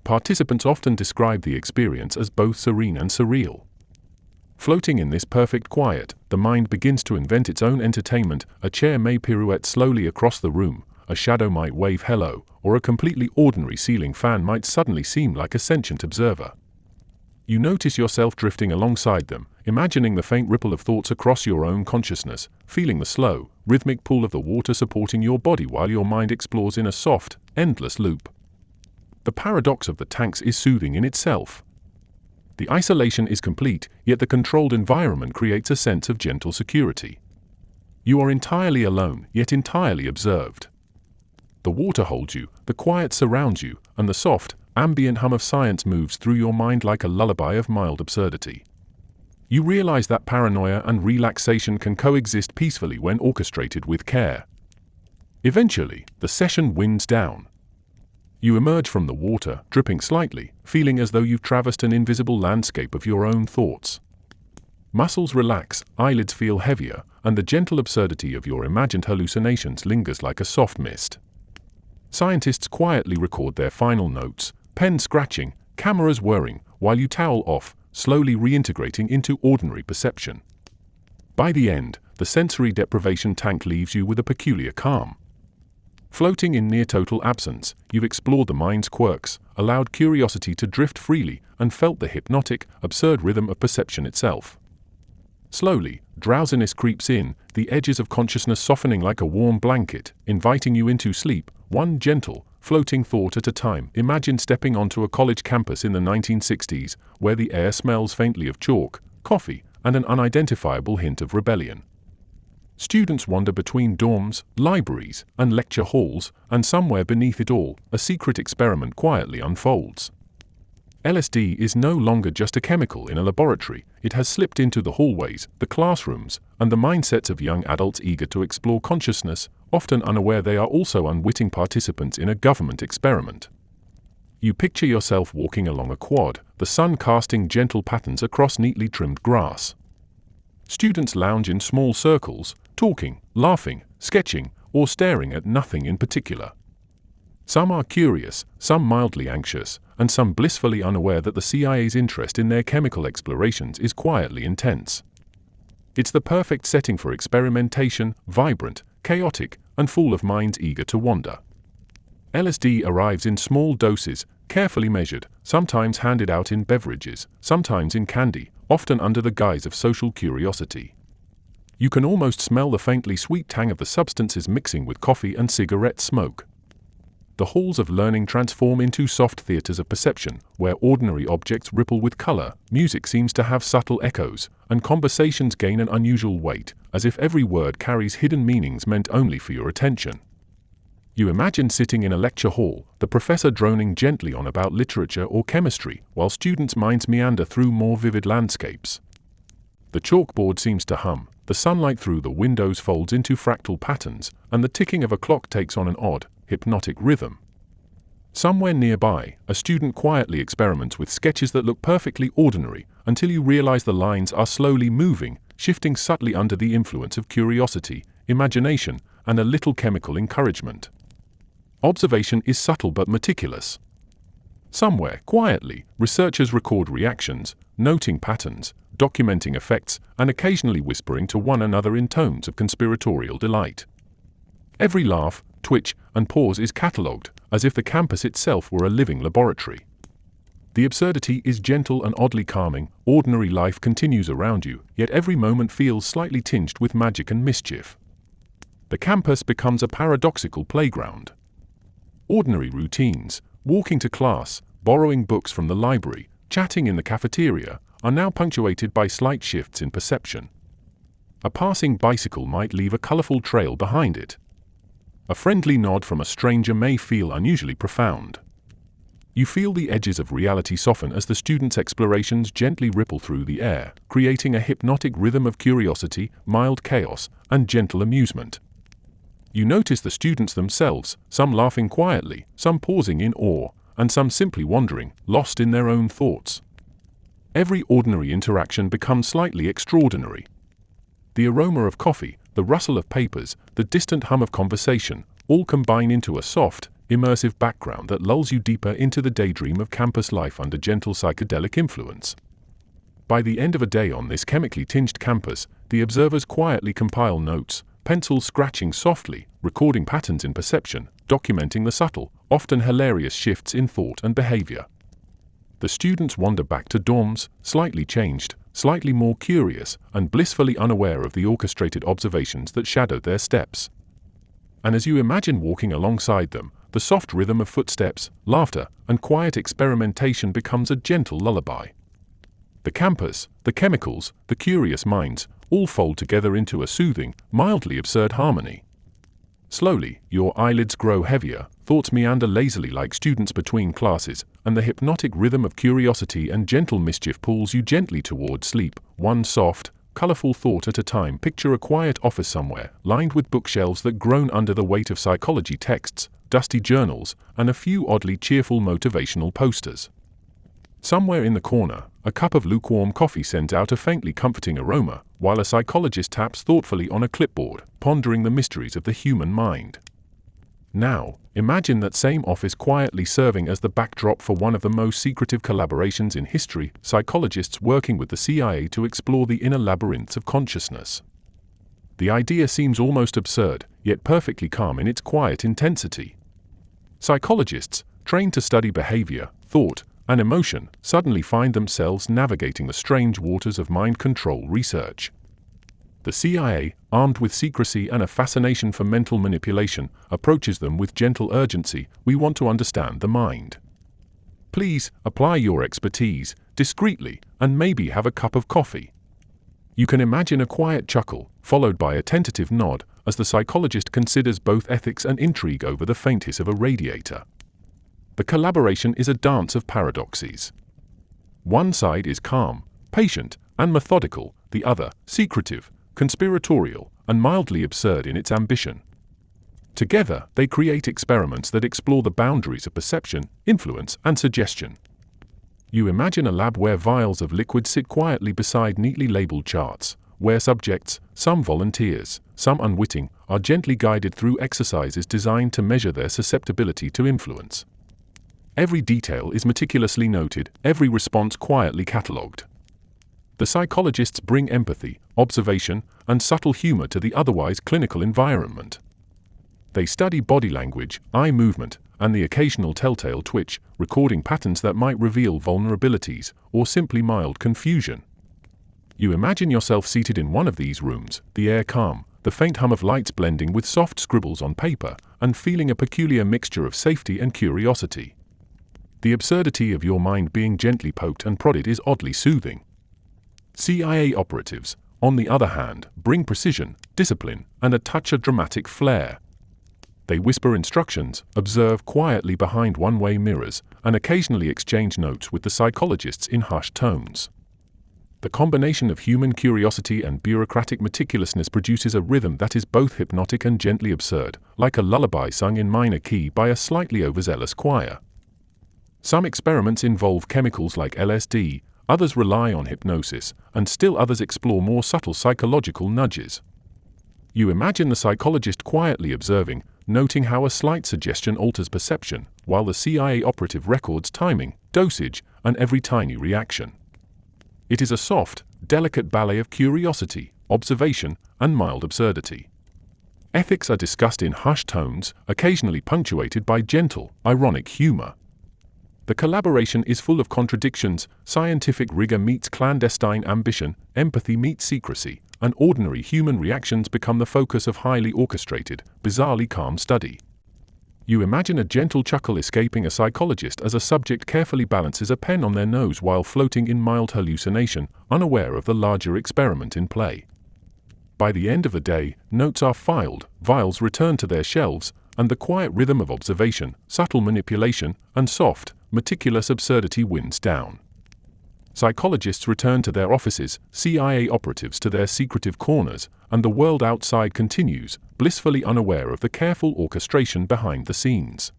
Participants often describe the experience as both serene and surreal. Floating in this perfect quiet, the mind begins to invent its own entertainment. A chair may pirouette slowly across the room, a shadow might wave hello, or a completely ordinary ceiling fan might suddenly seem like a sentient observer. You notice yourself drifting alongside them, imagining the faint ripple of thoughts across your own consciousness, feeling the slow, rhythmic pull of the water supporting your body while your mind explores in a soft, endless loop. The paradox of the tanks is soothing in itself. The isolation is complete, yet the controlled environment creates a sense of gentle security. You are entirely alone, yet entirely observed. The water holds you, the quiet surrounds you, and the soft, ambient hum of science moves through your mind like a lullaby of mild absurdity. You realize that paranoia and relaxation can coexist peacefully when orchestrated with care. Eventually, the session winds down. You emerge from the water, dripping slightly, feeling as though you've traversed an invisible landscape of your own thoughts. Muscles relax, eyelids feel heavier, and the gentle absurdity of your imagined hallucinations lingers like a soft mist. Scientists quietly record their final notes, pens scratching, cameras whirring, while you towel off, slowly reintegrating into ordinary perception. By the end, the sensory deprivation tank leaves you with a peculiar calm. Floating in near-total absence, you've explored the mind's quirks, allowed curiosity to drift freely, and felt the hypnotic, absurd rhythm of perception itself. Slowly, drowsiness creeps in, the edges of consciousness softening like a warm blanket, inviting you into sleep, one gentle, floating thought at a time. Imagine stepping onto a college campus in the 1960s, where the air smells faintly of chalk, coffee, and an unidentifiable hint of rebellion. Students wander between dorms, libraries, and lecture halls, and somewhere beneath it all, a secret experiment quietly unfolds. LSD is no longer just a chemical in a laboratory, it has slipped into the hallways, the classrooms, and the mindsets of young adults eager to explore consciousness, often unaware they are also unwitting participants in a government experiment. You picture yourself walking along a quad, the sun casting gentle patterns across neatly trimmed grass. Students lounge in small circles, talking, laughing, sketching, or staring at nothing in particular. Some are curious, some mildly anxious, and some blissfully unaware that the CIA's interest in their chemical explorations is quietly intense. It's the perfect setting for experimentation, vibrant, chaotic, and full of minds eager to wander. LSD arrives in small doses, carefully measured, sometimes handed out in beverages, sometimes in candy, often under the guise of social curiosity. You can almost smell the faintly sweet tang of the substances mixing with coffee and cigarette smoke. The halls of learning transform into soft theaters of perception, where ordinary objects ripple with color, music seems to have subtle echoes, and conversations gain an unusual weight, as if every word carries hidden meanings meant only for your attention. You imagine sitting in a lecture hall, the professor droning gently on about literature or chemistry, while students' minds meander through more vivid landscapes. The chalkboard seems to hum, the sunlight through the windows folds into fractal patterns, and the ticking of a clock takes on an odd, hypnotic rhythm. Somewhere nearby, a student quietly experiments with sketches that look perfectly ordinary, until you realize the lines are slowly moving, shifting subtly under the influence of curiosity, imagination, and a little chemical encouragement. Observation is subtle but meticulous. Somewhere, quietly, researchers record reactions, noting patterns, documenting effects, and occasionally whispering to one another in tones of conspiratorial delight. Every laugh, twitch, and pause is catalogued, as if the campus itself were a living laboratory. The absurdity is gentle and oddly calming, ordinary life continues around you, yet every moment feels slightly tinged with magic and mischief. The campus becomes a paradoxical playground. Ordinary routines, walking to class, borrowing books from the library, chatting in the cafeteria, are now punctuated by slight shifts in perception. A passing bicycle might leave a colorful trail behind it. A friendly nod from a stranger may feel unusually profound. You feel the edges of reality soften as the students' explorations gently ripple through the air, creating a hypnotic rhythm of curiosity, mild chaos, and gentle amusement. You notice the students themselves, some laughing quietly, some pausing in awe, and some simply wandering, lost in their own thoughts. Every ordinary interaction becomes slightly extraordinary. The aroma of coffee, the rustle of papers, the distant hum of conversation, all combine into a soft, immersive background that lulls you deeper into the daydream of campus life under gentle psychedelic influence. By the end of a day on this chemically tinged campus, the observers quietly compile notes, pencils scratching softly, recording patterns in perception, documenting the subtle, often hilarious shifts in thought and behavior. The students wander back to dorms, slightly changed, slightly more curious, and blissfully unaware of the orchestrated observations that shadowed their steps. And as you imagine walking alongside them, the soft rhythm of footsteps, laughter, and quiet experimentation becomes a gentle lullaby. The campus, the chemicals, the curious minds, all fold together into a soothing, mildly absurd harmony. Slowly, your eyelids grow heavier, thoughts meander lazily like students between classes, and the hypnotic rhythm of curiosity and gentle mischief pulls you gently toward sleep, one soft, colorful thought at a time. Picture a quiet office somewhere, lined with bookshelves that groan under the weight of psychology texts, dusty journals, and a few oddly cheerful motivational posters. Somewhere in the corner, a cup of lukewarm coffee sends out a faintly comforting aroma, while a psychologist taps thoughtfully on a clipboard, pondering the mysteries of the human mind. Now, imagine that same office quietly serving as the backdrop for one of the most secretive collaborations in history, psychologists working with the CIA to explore the inner labyrinths of consciousness. The idea seems almost absurd, yet perfectly calm in its quiet intensity. Psychologists, trained to study behavior, thought, and emotion, suddenly find themselves navigating the strange waters of mind control research. The CIA, armed with secrecy and a fascination for mental manipulation, approaches them with gentle urgency. We want to understand the mind. Please, apply your expertise, discreetly, and maybe have a cup of coffee. You can imagine a quiet chuckle, followed by a tentative nod, as the psychologist considers both ethics and intrigue over the faint hiss of a radiator. The collaboration is a dance of paradoxes. One side is calm, patient, and methodical, the other, secretive, conspiratorial, and mildly absurd in its ambition. Together, they create experiments that explore the boundaries of perception, influence, and suggestion. You imagine a lab where vials of liquid sit quietly beside neatly labeled charts, where subjects, some volunteers, some unwitting, are gently guided through exercises designed to measure their susceptibility to influence. Every detail is meticulously noted, every response quietly catalogued. The psychologists bring empathy, observation, and subtle humor to the otherwise clinical environment. They study body language, eye movement, and the occasional telltale twitch, recording patterns that might reveal vulnerabilities or simply mild confusion. You imagine yourself seated in one of these rooms, the air calm, the faint hum of lights blending with soft scribbles on paper, and feeling a peculiar mixture of safety and curiosity. The absurdity of your mind being gently poked and prodded is oddly soothing. CIA operatives, on the other hand, bring precision, discipline, and a touch of dramatic flair. They whisper instructions, observe quietly behind one-way mirrors, and occasionally exchange notes with the psychologists in hushed tones. The combination of human curiosity and bureaucratic meticulousness produces a rhythm that is both hypnotic and gently absurd, like a lullaby sung in minor key by a slightly overzealous choir. Some experiments involve chemicals like LSD, others rely on hypnosis, and still others explore more subtle psychological nudges. You imagine the psychologist quietly observing, noting how a slight suggestion alters perception, while the CIA operative records timing, dosage, and every tiny reaction. It is a soft, delicate ballet of curiosity, observation, and mild absurdity. Ethics are discussed in hushed tones, occasionally punctuated by gentle, ironic humor. The collaboration is full of contradictions, scientific rigor meets clandestine ambition, empathy meets secrecy, and ordinary human reactions become the focus of highly orchestrated, bizarrely calm study. You imagine a gentle chuckle escaping a psychologist as a subject carefully balances a pen on their nose while floating in mild hallucination, unaware of the larger experiment in play. By the end of the day, notes are filed, vials return to their shelves, and the quiet rhythm of observation, subtle manipulation, and soft, meticulous absurdity wins down. Psychologists return to their offices, CIA operatives to their secretive corners, and the world outside continues, blissfully unaware of the careful orchestration behind the scenes.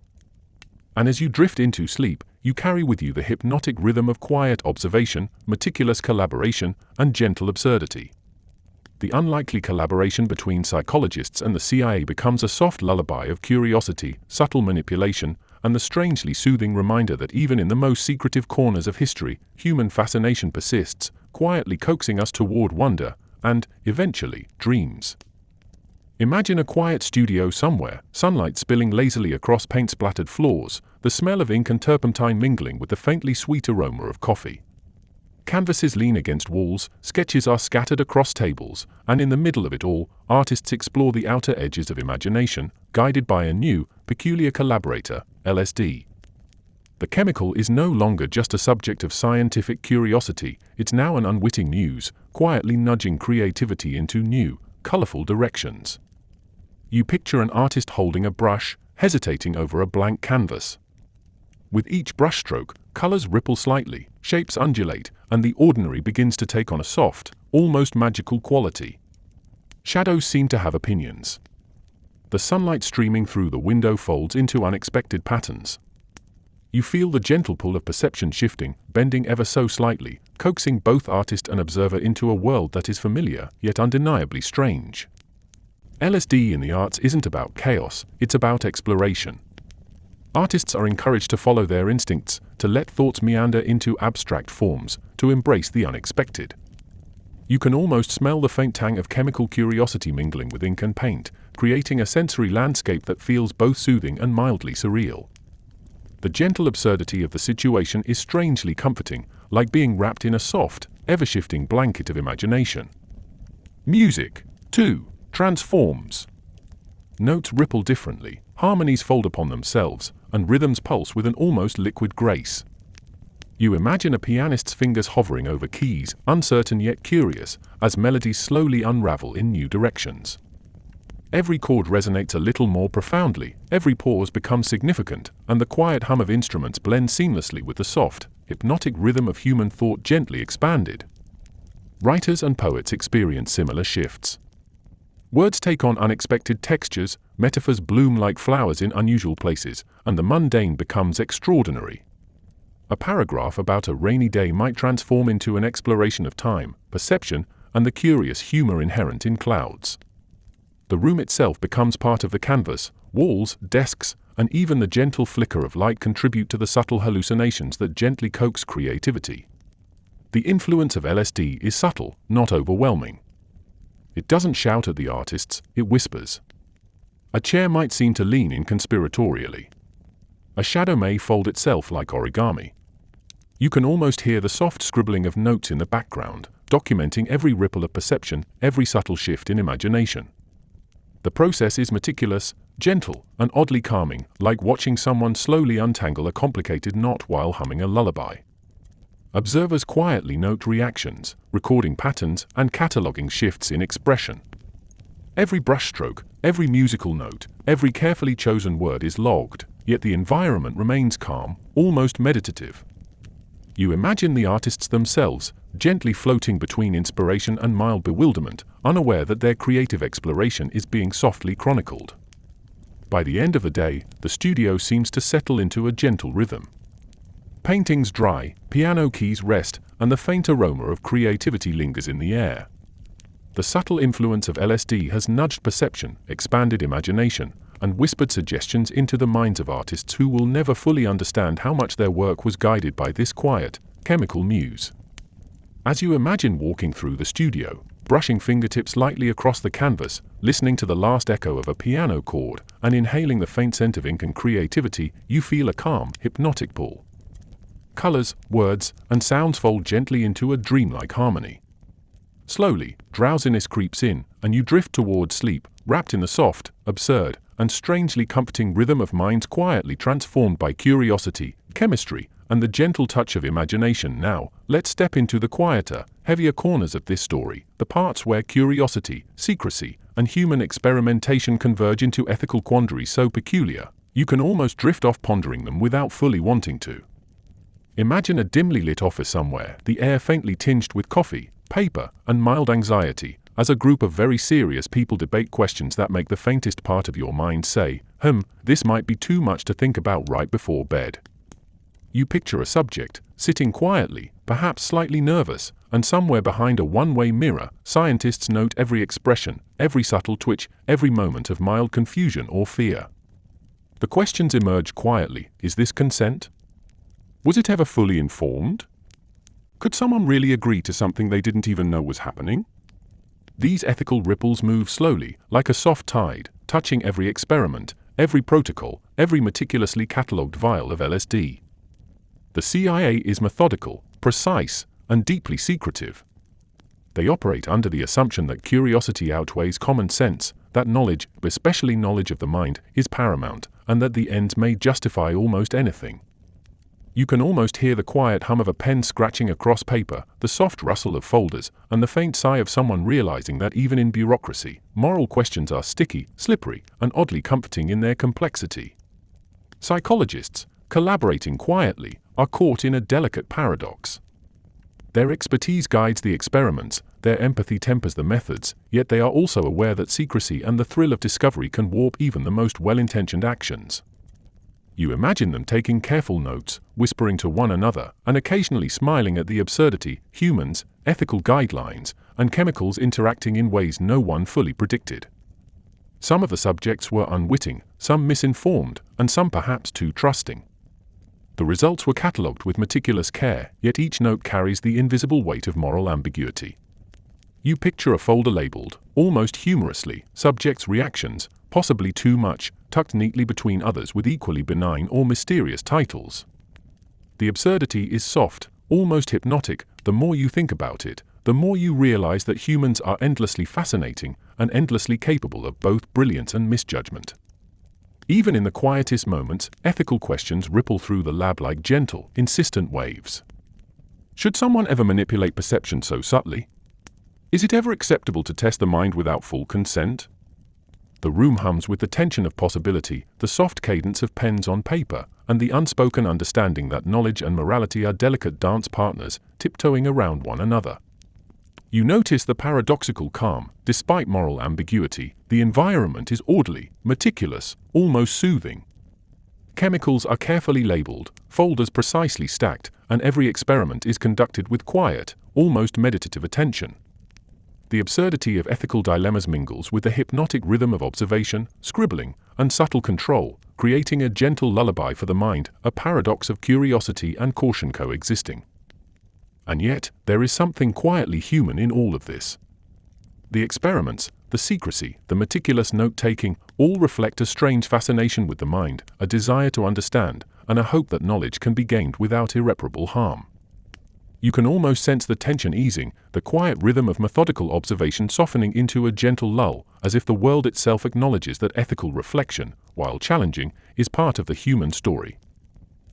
And as you drift into sleep, you carry with you the hypnotic rhythm of quiet observation, meticulous collaboration, and gentle absurdity. The unlikely collaboration between psychologists and the CIA becomes a soft lullaby of curiosity, subtle manipulation, and the strangely soothing reminder that even in the most secretive corners of history, human fascination persists, quietly coaxing us toward wonder and, eventually, dreams. Imagine a quiet studio somewhere, sunlight spilling lazily across paint-splattered floors, the smell of ink and turpentine mingling with the faintly sweet aroma of coffee. Canvases lean against walls, sketches are scattered across tables, and in the middle of it all, artists explore the outer edges of imagination, guided by a new, peculiar collaborator, LSD. The chemical is no longer just a subject of scientific curiosity, it's now an unwitting muse, quietly nudging creativity into new, colorful directions. You picture an artist holding a brush, hesitating over a blank canvas. With each brushstroke, colors ripple slightly, shapes undulate, and the ordinary begins to take on a soft, almost magical quality. Shadows seem to have opinions. The sunlight streaming through the window folds into unexpected patterns. You feel the gentle pull of perception shifting, bending ever so slightly, coaxing both artist and observer into a world that is familiar, yet undeniably strange. LSD in the arts isn't about chaos, it's about exploration. Artists are encouraged to follow their instincts, to let thoughts meander into abstract forms, to embrace the unexpected. You can almost smell the faint tang of chemical curiosity mingling with ink and paint, creating a sensory landscape that feels both soothing and mildly surreal. The gentle absurdity of the situation is strangely comforting, like being wrapped in a soft, ever-shifting blanket of imagination. Music, too, transforms. Notes ripple differently, harmonies fold upon themselves, and rhythms pulse with an almost liquid grace. You imagine a pianist's fingers hovering over keys, uncertain yet curious, as melodies slowly unravel in new directions. Every chord resonates a little more profoundly, every pause becomes significant, and the quiet hum of instruments blends seamlessly with the soft, hypnotic rhythm of human thought gently expanded. Writers and poets experience similar shifts. Words take on unexpected textures, metaphors bloom like flowers in unusual places, and the mundane becomes extraordinary. A paragraph about a rainy day might transform into an exploration of time, perception, and the curious humor inherent in clouds. The room itself becomes part of the canvas, walls, desks, and even the gentle flicker of light contribute to the subtle hallucinations that gently coax creativity. The influence of LSD is subtle, not overwhelming. It doesn't shout at the artists, it whispers. A chair might seem to lean in conspiratorially. A shadow may fold itself like origami. You can almost hear the soft scribbling of notes in the background, documenting every ripple of perception, every subtle shift in imagination. The process is meticulous, gentle, and oddly calming, like watching someone slowly untangle a complicated knot while humming a lullaby. Observers quietly note reactions, recording patterns and cataloging shifts in expression. Every brushstroke, every musical note, every carefully chosen word is logged, yet the environment remains calm, almost meditative. You imagine the artists themselves, gently floating between inspiration and mild bewilderment, unaware that their creative exploration is being softly chronicled. By the end of the day, the studio seems to settle into a gentle rhythm. Paintings dry, piano keys rest, and the faint aroma of creativity lingers in the air. The subtle influence of LSD has nudged perception, expanded imagination, and whispered suggestions into the minds of artists who will never fully understand how much their work was guided by this quiet, chemical muse. As you imagine walking through the studio, brushing fingertips lightly across the canvas, listening to the last echo of a piano chord, and inhaling the faint scent of ink and creativity, you feel a calm, hypnotic pull. Colors, words, and sounds fold gently into a dreamlike harmony. Slowly, drowsiness creeps in, and you drift towards sleep, wrapped in the soft, absurd, and strangely comforting rhythm of minds quietly transformed by curiosity, chemistry, and the gentle touch of imagination. Now, let's step into the quieter, heavier corners of this story, the parts where curiosity, secrecy, and human experimentation converge into ethical quandaries so peculiar, you can almost drift off pondering them without fully wanting to. Imagine a dimly lit office somewhere, the air faintly tinged with coffee, paper, and mild anxiety, as a group of very serious people debate questions that make the faintest part of your mind say, this might be too much to think about right before bed. You picture a subject, sitting quietly, perhaps slightly nervous, and somewhere behind a one-way mirror, scientists note every expression, every subtle twitch, every moment of mild confusion or fear. The questions emerge quietly. Is this consent? Was it ever fully informed? Could someone really agree to something they didn't even know was happening? These ethical ripples move slowly, like a soft tide, touching every experiment, every protocol, every meticulously catalogued vial of LSD. The CIA is methodical, precise, and deeply secretive. They operate under the assumption that curiosity outweighs common sense, that knowledge, especially knowledge of the mind, is paramount, and that the ends may justify almost anything. You can almost hear the quiet hum of a pen scratching across paper, the soft rustle of folders, and the faint sigh of someone realizing that even in bureaucracy, moral questions are sticky, slippery, and oddly comforting in their complexity. Psychologists, collaborating quietly, are caught in a delicate paradox. Their expertise guides the experiments, their empathy tempers the methods, yet they are also aware that secrecy and the thrill of discovery can warp even the most well-intentioned actions. You imagine them taking careful notes, whispering to one another, and occasionally smiling at the absurdity, humans, ethical guidelines, and chemicals interacting in ways no one fully predicted. Some of the subjects were unwitting, some misinformed, and some perhaps too trusting. The results were catalogued with meticulous care, yet each note carries the invisible weight of moral ambiguity. You picture a folder labeled, almost humorously, subjects' reactions, possibly too much, tucked neatly between others with equally benign or mysterious titles. The absurdity is soft, almost hypnotic. The more you think about it, the more you realize that humans are endlessly fascinating and endlessly capable of both brilliance and misjudgment. Even in the quietest moments, ethical questions ripple through the lab like gentle, insistent waves. Should someone ever manipulate perception so subtly? Is it ever acceptable to test the mind without full consent? The room hums with the tension of possibility, the soft cadence of pens on paper, and the unspoken understanding that knowledge and morality are delicate dance partners, tiptoeing around one another. You notice the paradoxical calm. Despite moral ambiguity, the environment is orderly, meticulous, almost soothing. Chemicals are carefully labeled, folders precisely stacked, and every experiment is conducted with quiet, almost meditative attention. The absurdity of ethical dilemmas mingles with the hypnotic rhythm of observation, scribbling, and subtle control, creating a gentle lullaby for the mind, a paradox of curiosity and caution coexisting. And yet, there is something quietly human in all of this. The experiments, the secrecy, the meticulous note-taking, all reflect a strange fascination with the mind, a desire to understand, and a hope that knowledge can be gained without irreparable harm. You can almost sense the tension easing, the quiet rhythm of methodical observation softening into a gentle lull, as if the world itself acknowledges that ethical reflection, while challenging, is part of the human story.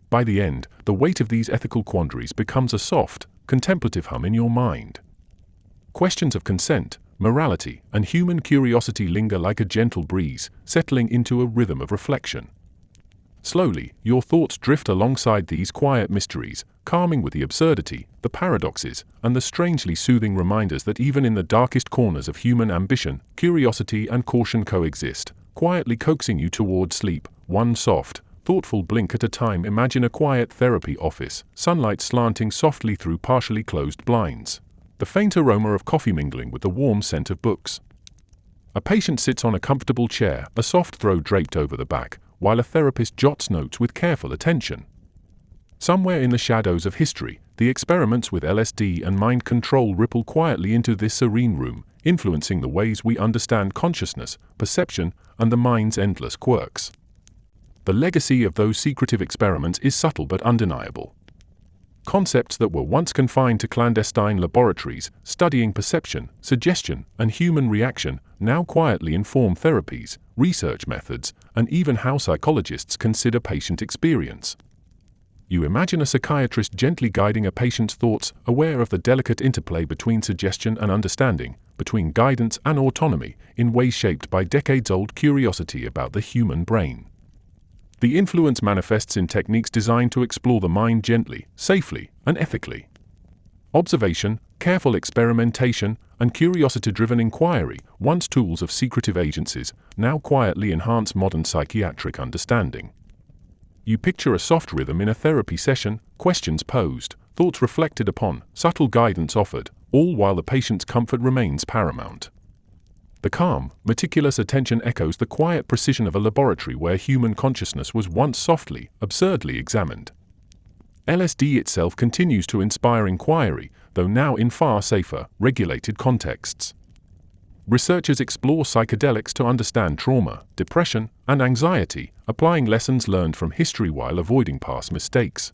By the end, the weight of these ethical quandaries becomes a soft, contemplative hum in your mind. Questions of consent, morality, and human curiosity linger like a gentle breeze, settling into a rhythm of reflection. Slowly, your thoughts drift alongside these quiet mysteries, calming with the absurdity, the paradoxes, and the strangely soothing reminders that even in the darkest corners of human ambition, curiosity and caution coexist, quietly coaxing you toward sleep, one soft, thoughtful blink at a time. Imagine a quiet therapy office, sunlight slanting softly through partially closed blinds, the faint aroma of coffee mingling with the warm scent of books. A patient sits on a comfortable chair, a soft throw draped over the back, while a therapist jots notes with careful attention. Somewhere in the shadows of history, the experiments with LSD and mind control ripple quietly into this serene room, influencing the ways we understand consciousness, perception, and the mind's endless quirks. The legacy of those secretive experiments is subtle but undeniable. Concepts that were once confined to clandestine laboratories, studying perception, suggestion, and human reaction, now quietly inform therapies, research methods, and even how psychologists consider patient experience. You imagine a psychiatrist gently guiding a patient's thoughts, aware of the delicate interplay between suggestion and understanding, between guidance and autonomy, in ways shaped by decades-old curiosity about the human brain. The influence manifests in techniques designed to explore the mind gently, safely, and ethically. Observation, careful experimentation, and curiosity-driven inquiry, once tools of secretive agencies, now quietly enhance modern psychiatric understanding. You picture a soft rhythm in a therapy session, questions posed, thoughts reflected upon, subtle guidance offered, all while the patient's comfort remains paramount. The calm, meticulous attention echoes the quiet precision of a laboratory where human consciousness was once softly, absurdly examined. LSD itself continues to inspire inquiry, though now in far safer, regulated contexts. Researchers explore psychedelics to understand trauma, depression, and anxiety, applying lessons learned from history while avoiding past mistakes.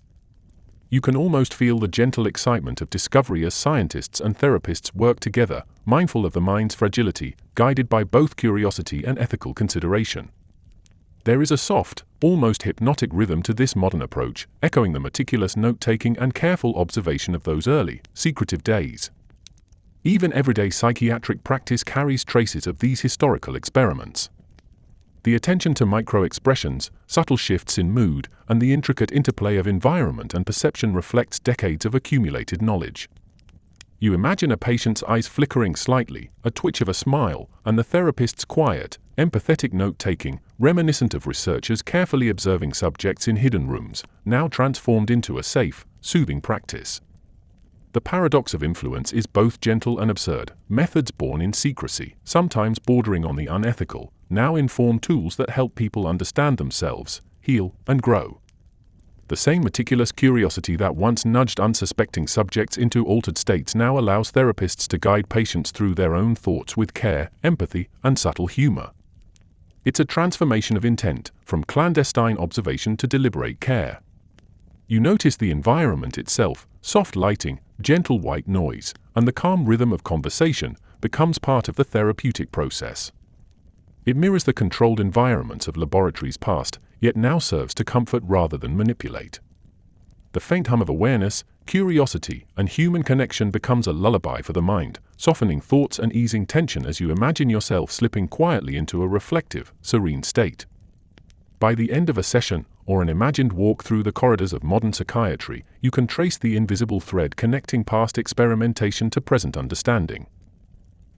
You can almost feel the gentle excitement of discovery as scientists and therapists work together, mindful of the mind's fragility, guided by both curiosity and ethical consideration. There is a soft, almost hypnotic rhythm to this modern approach, echoing the meticulous note-taking and careful observation of those early, secretive days. Even everyday psychiatric practice carries traces of these historical experiments. The attention to micro-expressions, subtle shifts in mood, and the intricate interplay of environment and perception reflects decades of accumulated knowledge. You imagine a patient's eyes flickering slightly, a twitch of a smile, and the therapist's quiet, empathetic note-taking, reminiscent of researchers carefully observing subjects in hidden rooms, now transformed into a safe, soothing practice. The paradox of influence is both gentle and absurd. Methods born in secrecy, sometimes bordering on the unethical, now inform tools that help people understand themselves, heal, and grow. The same meticulous curiosity that once nudged unsuspecting subjects into altered states now allows therapists to guide patients through their own thoughts with care, empathy, and subtle humor. It's a transformation of intent, from clandestine observation to deliberate care. You notice the environment itself, soft lighting, gentle white noise, and the calm rhythm of conversation becomes part of the therapeutic process. It mirrors the controlled environments of laboratories past, yet now serves to comfort rather than manipulate. The faint hum of awareness, curiosity, and human connection becomes a lullaby for the mind, softening thoughts and easing tension as you imagine yourself slipping quietly into a reflective, serene state. By the end of a session, or an imagined walk through the corridors of modern psychiatry, you can trace the invisible thread connecting past experimentation to present understanding.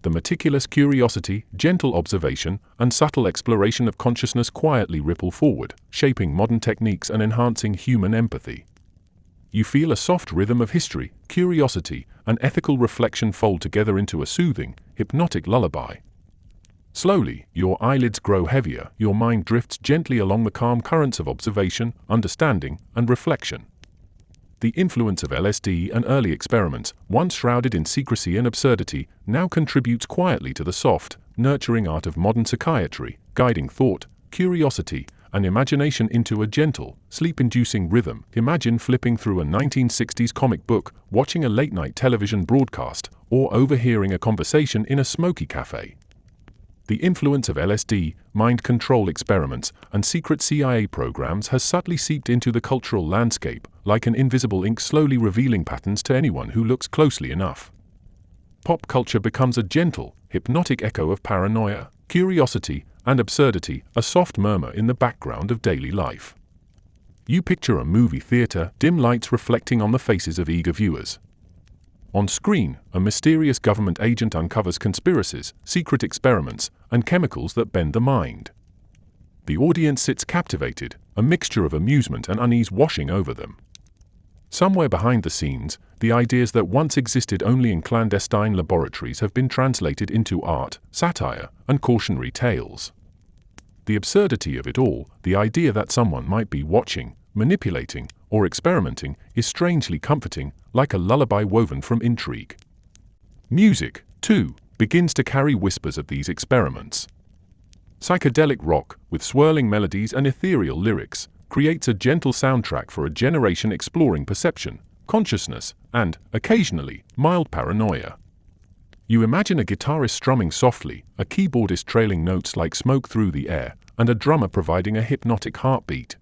The meticulous curiosity, gentle observation, and subtle exploration of consciousness quietly ripple forward, shaping modern techniques and enhancing human empathy. You feel a soft rhythm of history, curiosity, and ethical reflection fold together into a soothing, hypnotic lullaby. Slowly, your eyelids grow heavier, your mind drifts gently along the calm currents of observation, understanding, and reflection. The influence of LSD and early experiments, once shrouded in secrecy and absurdity, now contributes quietly to the soft, nurturing art of modern psychiatry, guiding thought, curiosity, and imagination into a gentle, sleep-inducing rhythm. Imagine flipping through a 1960s comic book, watching a late-night television broadcast, or overhearing a conversation in a smoky cafe. The influence of LSD, mind control experiments, and secret CIA programs has subtly seeped into the cultural landscape, like an invisible ink slowly revealing patterns to anyone who looks closely enough. Pop culture becomes a gentle, hypnotic echo of paranoia, curiosity, and absurdity, a soft murmur in the background of daily life. You picture a movie theater, dim lights reflecting on the faces of eager viewers. On screen, a mysterious government agent uncovers conspiracies, secret experiments, and chemicals that bend the mind. The audience sits captivated, a mixture of amusement and unease washing over them. Somewhere behind the scenes, the ideas that once existed only in clandestine laboratories have been translated into art, satire, and cautionary tales. The absurdity of it all, the idea that someone might be watching, manipulating, or experimenting, is strangely comforting, like a lullaby woven from intrigue. Music, too, begins to carry whispers of these experiments. Psychedelic rock, with swirling melodies and ethereal lyrics, creates a gentle soundtrack for a generation exploring perception, consciousness, and, occasionally, mild paranoia. You imagine a guitarist strumming softly, a keyboardist trailing notes like smoke through the air, and a drummer providing a hypnotic heartbeat.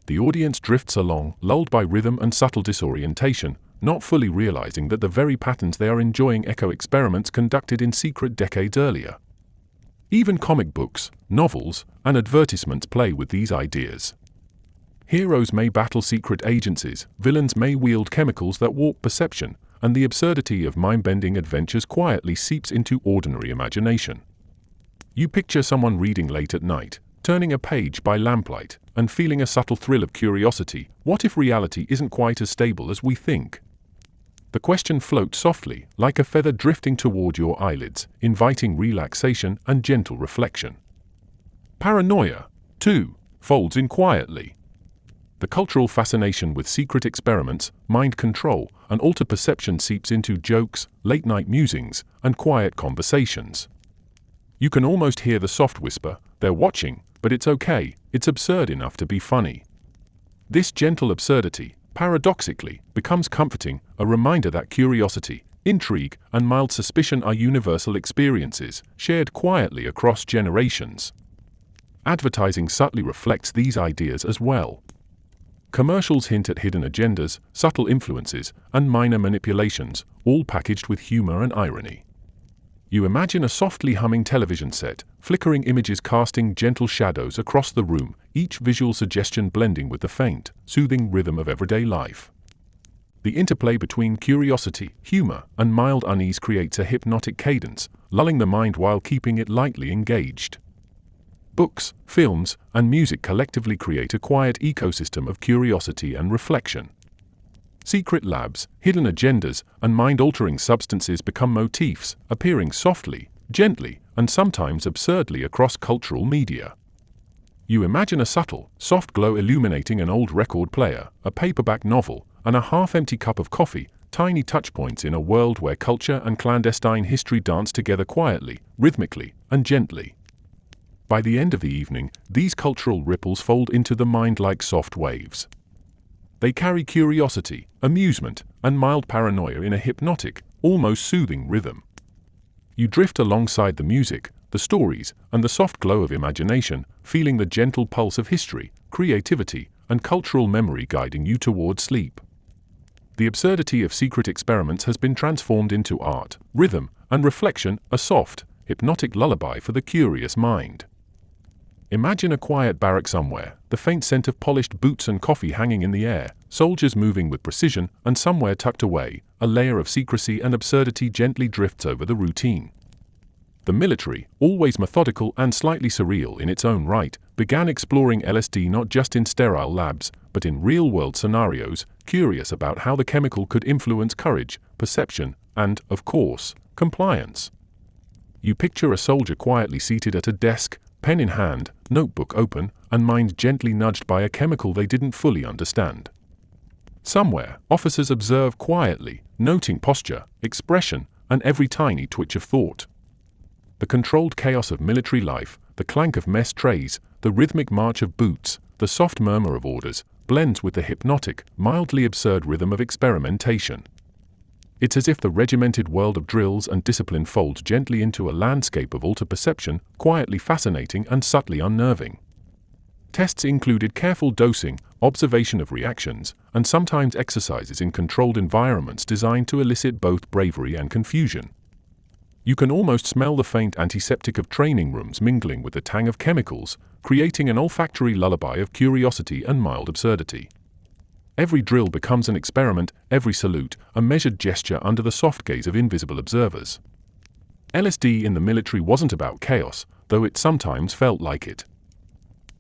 The audience drifts along, lulled by rhythm and subtle disorientation, not fully realizing that the very patterns they are enjoying echo experiments conducted in secret decades earlier. Even comic books, novels, and advertisements play with these ideas. Heroes may battle secret agencies, villains may wield chemicals that warp perception, and the absurdity of mind-bending adventures quietly seeps into ordinary imagination. You picture someone reading late at night, turning a page by lamplight, and feeling a subtle thrill of curiosity. What if reality isn't quite as stable as we think? The question floats softly, like a feather drifting toward your eyelids, inviting relaxation and gentle reflection. Paranoia, too, folds in quietly. The cultural fascination with secret experiments, mind control, and altered perception seeps into jokes, late-night musings, and quiet conversations. You can almost hear the soft whisper, "They're watching, but it's okay, it's absurd enough to be funny." This gentle absurdity, paradoxically, becomes comforting, a reminder that curiosity, intrigue, and mild suspicion are universal experiences, shared quietly across generations. Advertising subtly reflects these ideas as well. Commercials hint at hidden agendas, subtle influences, and minor manipulations, all packaged with humor and irony. You imagine a softly humming television set, flickering images casting gentle shadows across the room, each visual suggestion blending with the faint, soothing rhythm of everyday life. The interplay between curiosity, humor, and mild unease creates a hypnotic cadence, lulling the mind while keeping it lightly engaged. Books, films, and music collectively create a quiet ecosystem of curiosity and reflection. Secret labs, hidden agendas, and mind-altering substances become motifs, appearing softly, gently, and sometimes absurdly across cultural media. You imagine a subtle, soft glow illuminating an old record player, a paperback novel, and a half-empty cup of coffee, tiny touchpoints in a world where culture and clandestine history dance together quietly, rhythmically, and gently. By the end of the evening, these cultural ripples fold into the mind like soft waves. They carry curiosity, amusement, and mild paranoia in a hypnotic, almost soothing rhythm. You drift alongside the music, the stories, and the soft glow of imagination, feeling the gentle pulse of history, creativity, and cultural memory guiding you toward sleep. The absurdity of secret experiments has been transformed into art, rhythm, and reflection, a soft, hypnotic lullaby for the curious mind. Imagine a quiet barrack somewhere, the faint scent of polished boots and coffee hanging in the air, soldiers moving with precision, and somewhere tucked away, a layer of secrecy and absurdity gently drifts over the routine. The military, always methodical and slightly surreal in its own right, began exploring LSD not just in sterile labs, but in real-world scenarios, curious about how the chemical could influence courage, perception, and, of course, compliance. You picture a soldier quietly seated at a desk, pen in hand, notebook open, and mind gently nudged by a chemical they didn't fully understand. Somewhere, officers observe quietly, noting posture, expression, and every tiny twitch of thought. The controlled chaos of military life, the clank of mess trays, the rhythmic march of boots, the soft murmur of orders, blends with the hypnotic, mildly absurd rhythm of experimentation. It's as if the regimented world of drills and discipline folds gently into a landscape of altered perception, quietly fascinating and subtly unnerving. Tests included careful dosing, observation of reactions, and sometimes exercises in controlled environments designed to elicit both bravery and confusion. You can almost smell the faint antiseptic of training rooms mingling with the tang of chemicals, creating an olfactory lullaby of curiosity and mild absurdity. Every drill becomes an experiment, every salute, a measured gesture under the soft gaze of invisible observers. LSD in the military wasn't about chaos, though it sometimes felt like it.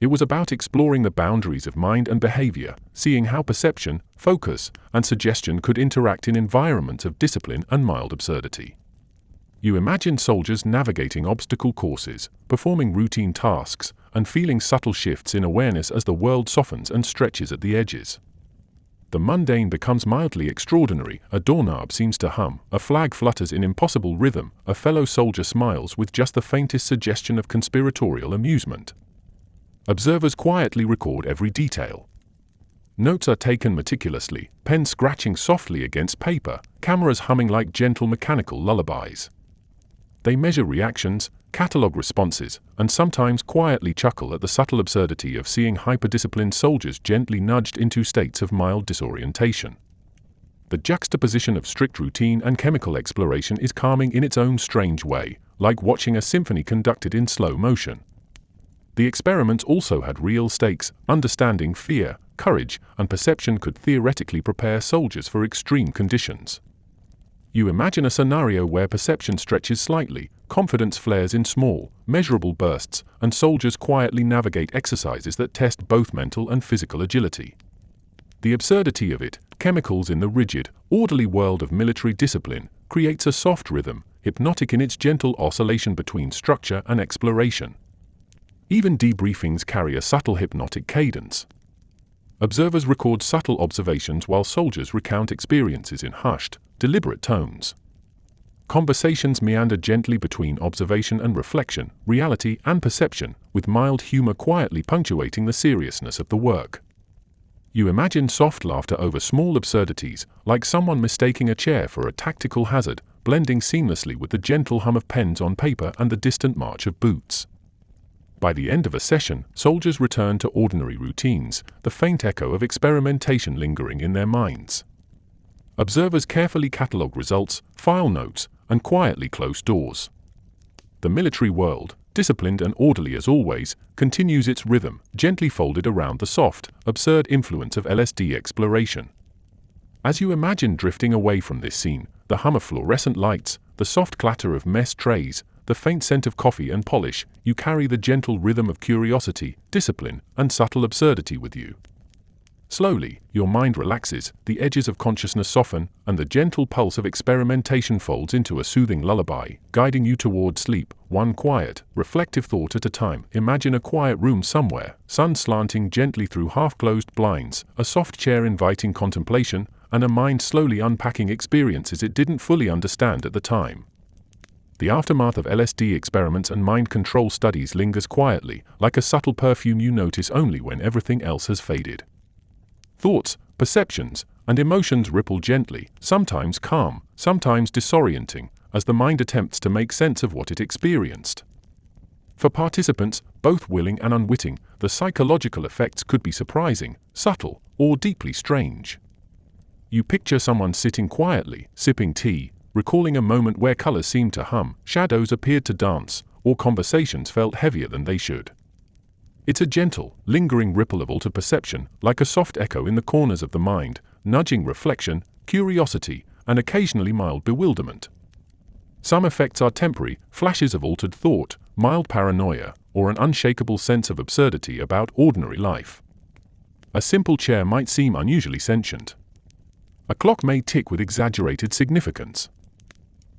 It was about exploring the boundaries of mind and behavior, seeing how perception, focus, and suggestion could interact in environments of discipline and mild absurdity. You imagine soldiers navigating obstacle courses, performing routine tasks, and feeling subtle shifts in awareness as the world softens and stretches at the edges. The mundane becomes mildly extraordinary, a doorknob seems to hum, a flag flutters in impossible rhythm, a fellow soldier smiles with just the faintest suggestion of conspiratorial amusement. Observers quietly record every detail. Notes are taken meticulously, pen scratching softly against paper, cameras humming like gentle mechanical lullabies. They measure reactions, catalogue responses, and sometimes quietly chuckle at the subtle absurdity of seeing hyper-disciplined soldiers gently nudged into states of mild disorientation. The juxtaposition of strict routine and chemical exploration is calming in its own strange way, like watching a symphony conducted in slow motion. The experiments also had real stakes. Understanding fear, courage, and perception could theoretically prepare soldiers for extreme conditions. You imagine a scenario where perception stretches slightly, confidence flares in small, measurable bursts, and soldiers quietly navigate exercises that test both mental and physical agility. The absurdity of it, chemicals in the rigid, orderly world of military discipline, creates a soft rhythm, hypnotic in its gentle oscillation between structure and exploration. Even debriefings carry a subtle hypnotic cadence. Observers record subtle observations while soldiers recount experiences in hushed, deliberate tones. conversations meander gently between observation and reflection, reality and perception, with mild humor quietly punctuating the seriousness of the work. You imagine soft laughter over small absurdities, like someone mistaking a chair for a tactical hazard, blending seamlessly with the gentle hum of pens on paper and the distant march of boots. By the end of a session, soldiers return to ordinary routines, the faint echo of experimentation lingering in their minds. Observers carefully catalogue results, file notes, and quietly close doors. The military world, disciplined and orderly as always, continues its rhythm, gently folded around the soft, absurd influence of LSD exploration. As you imagine drifting away from this scene, the hum of fluorescent lights, the soft clatter of mess trays, the faint scent of coffee and polish, you carry the gentle rhythm of curiosity, discipline, and subtle absurdity with you. Slowly, your mind relaxes, the edges of consciousness soften, and the gentle pulse of experimentation folds into a soothing lullaby, guiding you toward sleep, one quiet, reflective thought at a time. Imagine a quiet room somewhere, sun slanting gently through half-closed blinds, a soft chair inviting contemplation, and a mind slowly unpacking experiences it didn't fully understand at the time. The aftermath of LSD experiments and mind control studies lingers quietly, like a subtle perfume you notice only when everything else has faded. Thoughts, perceptions, and emotions ripple gently, sometimes calm, sometimes disorienting, as the mind attempts to make sense of what it experienced. For participants, both willing and unwitting, the psychological effects could be surprising, subtle, or deeply strange. You picture someone sitting quietly, sipping tea, recalling a moment where colors seemed to hum, shadows appeared to dance, or conversations felt heavier than they should. It's a gentle, lingering ripple of altered perception, like a soft echo in the corners of the mind, nudging reflection, curiosity, and occasionally mild bewilderment. Some effects are temporary, flashes of altered thought, mild paranoia, or an unshakable sense of absurdity about ordinary life. A simple chair might seem unusually sentient. A clock may tick with exaggerated significance.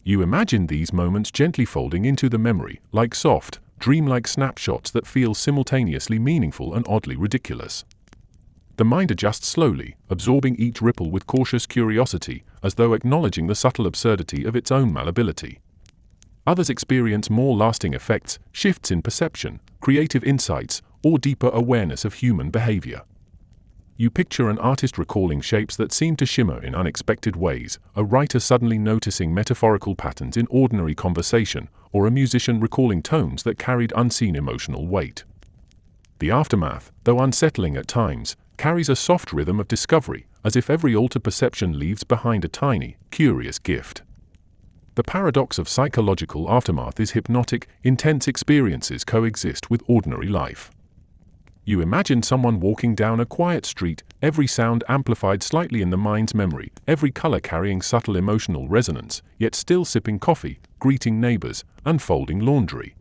You imagine these moments gently folding into the memory, like soft, dreamlike snapshots that feel simultaneously meaningful and oddly ridiculous. The mind adjusts slowly, absorbing each ripple with cautious curiosity, as though acknowledging the subtle absurdity of its own malleability. Others experience more lasting effects, shifts in perception, creative insights, or deeper awareness of human behavior. You picture an artist recalling shapes that seem to shimmer in unexpected ways, a writer suddenly noticing metaphorical patterns in ordinary conversation, or a musician recalling tones that carried unseen emotional weight. The aftermath, though unsettling at times, carries a soft rhythm of discovery, as if every altered perception leaves behind a tiny, curious gift. The paradox of psychological aftermath is hypnotic, intense experiences coexist with ordinary life. You imagine someone walking down a quiet street, every sound amplified slightly in the mind's memory, every color carrying subtle emotional resonance, yet still sipping coffee, greeting neighbors, and folding laundry.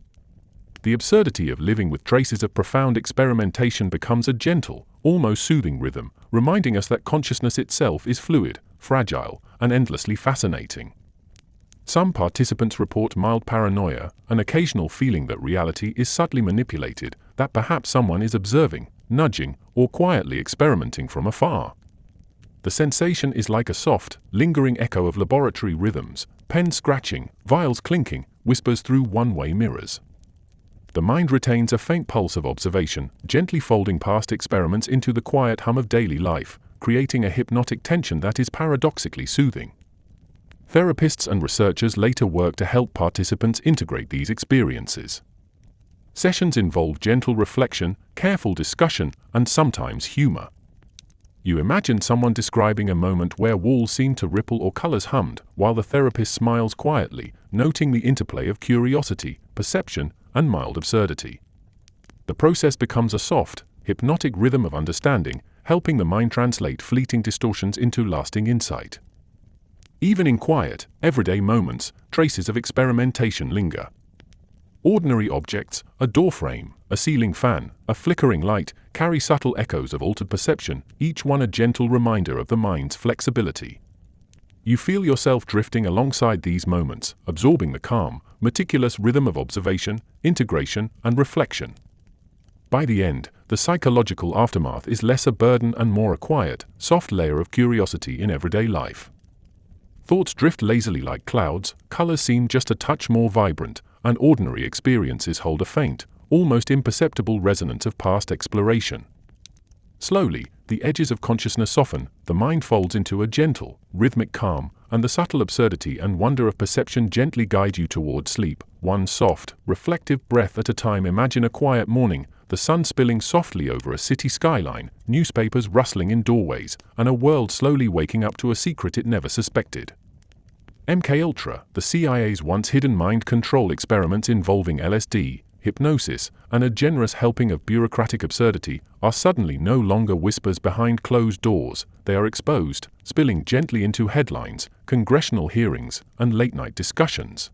The absurdity of living with traces of profound experimentation becomes a gentle, almost soothing rhythm, reminding us that consciousness itself is fluid, fragile, and endlessly fascinating. Some participants report mild paranoia, an occasional feeling that reality is subtly manipulated, that perhaps someone is observing, nudging, or quietly experimenting from afar. The sensation is like a soft, lingering echo of laboratory rhythms, pen scratching, vials clinking, whispers through one-way mirrors. The mind retains a faint pulse of observation, gently folding past experiments into the quiet hum of daily life, creating a hypnotic tension that is paradoxically soothing. Therapists and researchers later work to help participants integrate these experiences. Sessions involve gentle reflection, careful discussion, and sometimes humor. You imagine someone describing a moment where walls seemed to ripple or colors hummed, while the therapist smiles quietly, noting the interplay of curiosity, perception, and mild absurdity. The process becomes a soft, hypnotic rhythm of understanding, helping the mind translate fleeting distortions into lasting insight. Even in quiet, everyday moments, traces of experimentation linger. Ordinary objects, a doorframe, a ceiling fan, a flickering light, carry subtle echoes of altered perception, each one a gentle reminder of the mind's flexibility. You feel yourself drifting alongside these moments, absorbing the calm, meticulous rhythm of observation, integration, and reflection. By the end, the psychological aftermath is less a burden and more a quiet, soft layer of curiosity in everyday life. Thoughts drift lazily like clouds, colors seem just a touch more vibrant, and ordinary experiences hold a faint, almost imperceptible resonance of past exploration. Slowly, the edges of consciousness soften, the mind folds into a gentle, rhythmic calm, and the subtle absurdity and wonder of perception gently guide you toward sleep. One soft, reflective breath at a time. Imagine a quiet morning, the sun spilling softly over a city skyline, newspapers rustling in doorways, and a world slowly waking up to a secret it never suspected. MKUltra, the CIA's once hidden mind control experiments involving LSD, hypnosis, and a generous helping of bureaucratic absurdity, are suddenly no longer whispers behind closed doors. They are exposed, spilling gently into headlines, congressional hearings, and late-night discussions.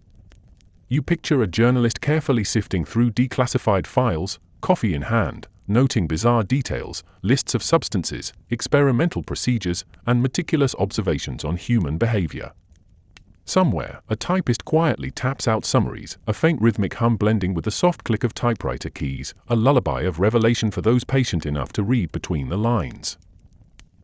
You picture a journalist carefully sifting through declassified files, coffee in hand, noting bizarre details, lists of substances, experimental procedures, and meticulous observations on human behavior. Somewhere, a typist quietly taps out summaries, a faint rhythmic hum blending with the soft click of typewriter keys, a lullaby of revelation for those patient enough to read between the lines.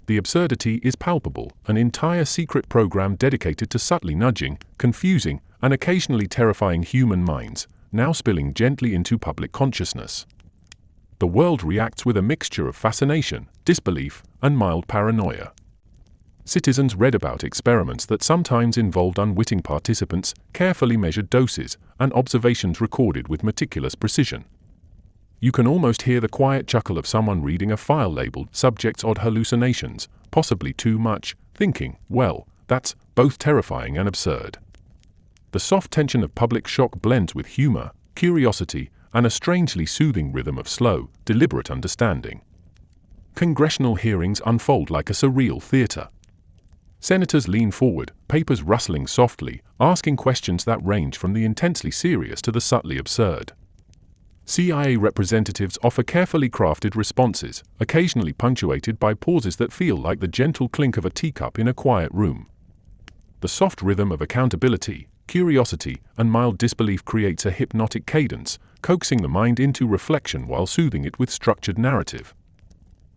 The absurdity is palpable, an entire secret program dedicated to subtly nudging, confusing, and occasionally terrifying human minds, now spilling gently into public consciousness. The world reacts with a mixture of fascination, disbelief, and mild paranoia. Citizens read about experiments that sometimes involved unwitting participants, carefully measured doses, and observations recorded with meticulous precision. You can almost hear the quiet chuckle of someone reading a file labeled "Subject's Odd Hallucinations," possibly too much, thinking, well, that's both terrifying and absurd. The soft tension of public shock blends with humor, curiosity, and a strangely soothing rhythm of slow, deliberate understanding. Congressional hearings unfold like a surreal theater. Senators lean forward, papers rustling softly, asking questions that range from the intensely serious to the subtly absurd. CIA representatives offer carefully crafted responses, occasionally punctuated by pauses that feel like the gentle clink of a teacup in a quiet room. The soft rhythm of accountability, curiosity, and mild disbelief creates a hypnotic cadence, coaxing the mind into reflection while soothing it with structured narrative.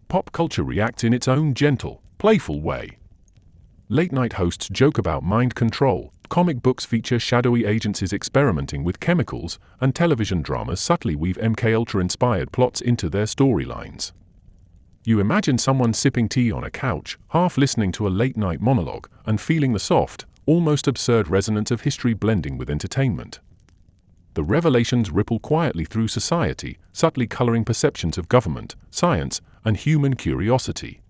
Pop culture reacts in its own gentle, playful way. Late-night hosts joke about mind control, comic books feature shadowy agencies experimenting with chemicals, and television dramas subtly weave MKUltra-inspired plots into their storylines. You imagine someone sipping tea on a couch, half listening to a late-night monologue, and feeling the soft, almost absurd resonance of history blending with entertainment. The revelations ripple quietly through society, subtly coloring perceptions of government, science, and human curiosity.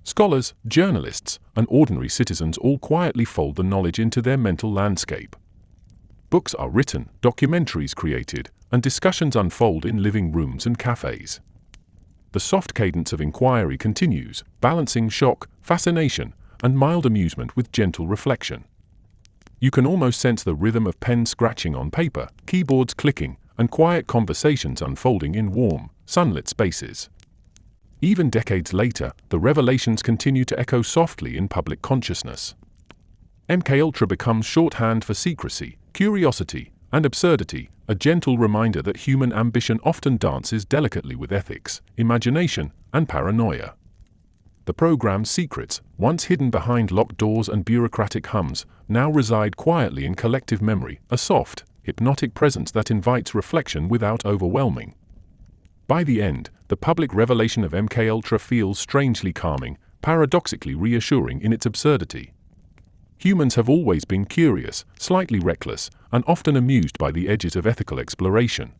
Scholars, journalists, and ordinary citizens all quietly fold the knowledge into their mental landscape. Books are written, documentaries created, and discussions unfold in living rooms and cafes. The soft cadence of inquiry continues, balancing shock, fascination, and mild amusement with gentle reflection. You can almost sense the rhythm of pens scratching on paper, keyboards clicking, and quiet conversations unfolding in warm, sunlit spaces. Even decades later, the revelations continue to echo softly in public consciousness. MKUltra becomes shorthand for secrecy, curiosity, and absurdity, a gentle reminder that human ambition often dances delicately with ethics, imagination, and paranoia. The program's secrets, once hidden behind locked doors and bureaucratic hums, now reside quietly in collective memory, a soft, hypnotic presence that invites reflection without overwhelming. By the end, the public revelation of MKUltra feels strangely calming, paradoxically reassuring in its absurdity. Humans have always been curious, slightly reckless, and often amused by the edges of ethical exploration.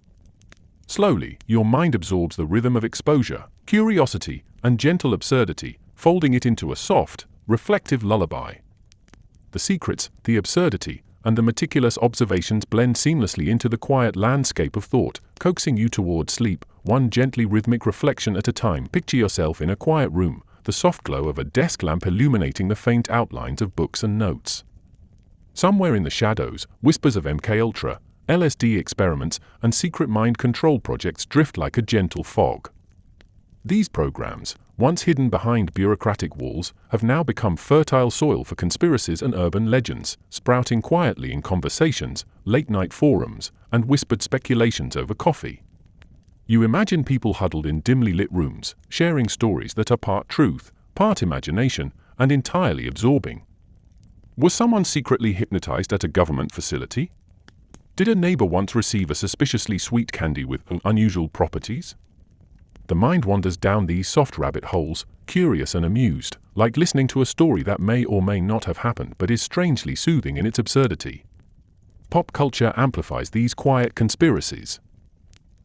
Slowly, your mind absorbs the rhythm of exposure, curiosity, and gentle absurdity, folding it into a soft, reflective lullaby. The secrets, the absurdity, and the meticulous observations blend seamlessly into the quiet landscape of thought, coaxing you toward sleep, one gently rhythmic reflection at a time. Picture yourself in a quiet room, the soft glow of a desk lamp illuminating the faint outlines of books and notes. Somewhere in the shadows, whispers of MKUltra, LSD experiments, and secret mind control projects drift like a gentle fog. These programs, once hidden behind bureaucratic walls, have now become fertile soil for conspiracies and urban legends, sprouting quietly in conversations, late-night forums, and whispered speculations over coffee. You imagine people huddled in dimly lit rooms, sharing stories that are part truth, part imagination, and entirely absorbing. Was someone secretly hypnotized at a government facility? Did a neighbor once receive a suspiciously sweet candy with unusual properties? The mind wanders down these soft rabbit holes, curious and amused, like listening to a story that may or may not have happened but is strangely soothing in its absurdity. Pop culture amplifies these quiet conspiracies.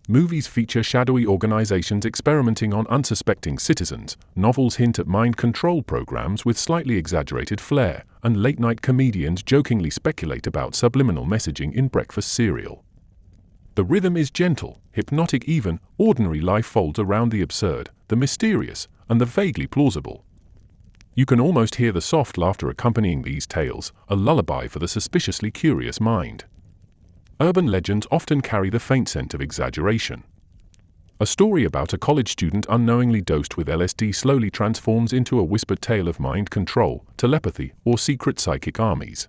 Movies feature shadowy organizations experimenting on unsuspecting citizens, novels hint at mind control programs with slightly exaggerated flair, and late-night comedians jokingly speculate about subliminal messaging in breakfast cereal. The rhythm is gentle, hypnotic even, ordinary life folds around the absurd, the mysterious, and the vaguely plausible. You can almost hear the soft laughter accompanying these tales, a lullaby for the suspiciously curious mind. Urban legends often carry the faint scent of exaggeration. A story about a college student unknowingly dosed with LSD slowly transforms into a whispered tale of mind control, telepathy, or secret psychic armies.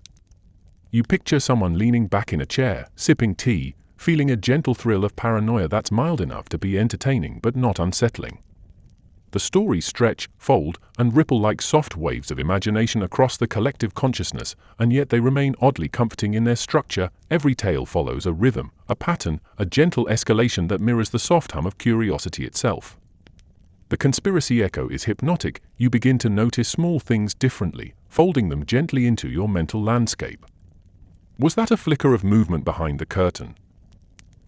You picture someone leaning back in a chair, sipping tea, feeling a gentle thrill of paranoia that's mild enough to be entertaining but not unsettling. The stories stretch, fold, and ripple like soft waves of imagination across the collective consciousness, and yet they remain oddly comforting in their structure. Every tale follows a rhythm, a pattern, a gentle escalation that mirrors the soft hum of curiosity itself. The conspiracy echo is hypnotic. You begin to notice small things differently, folding them gently into your mental landscape. Was that a flicker of movement behind the curtain?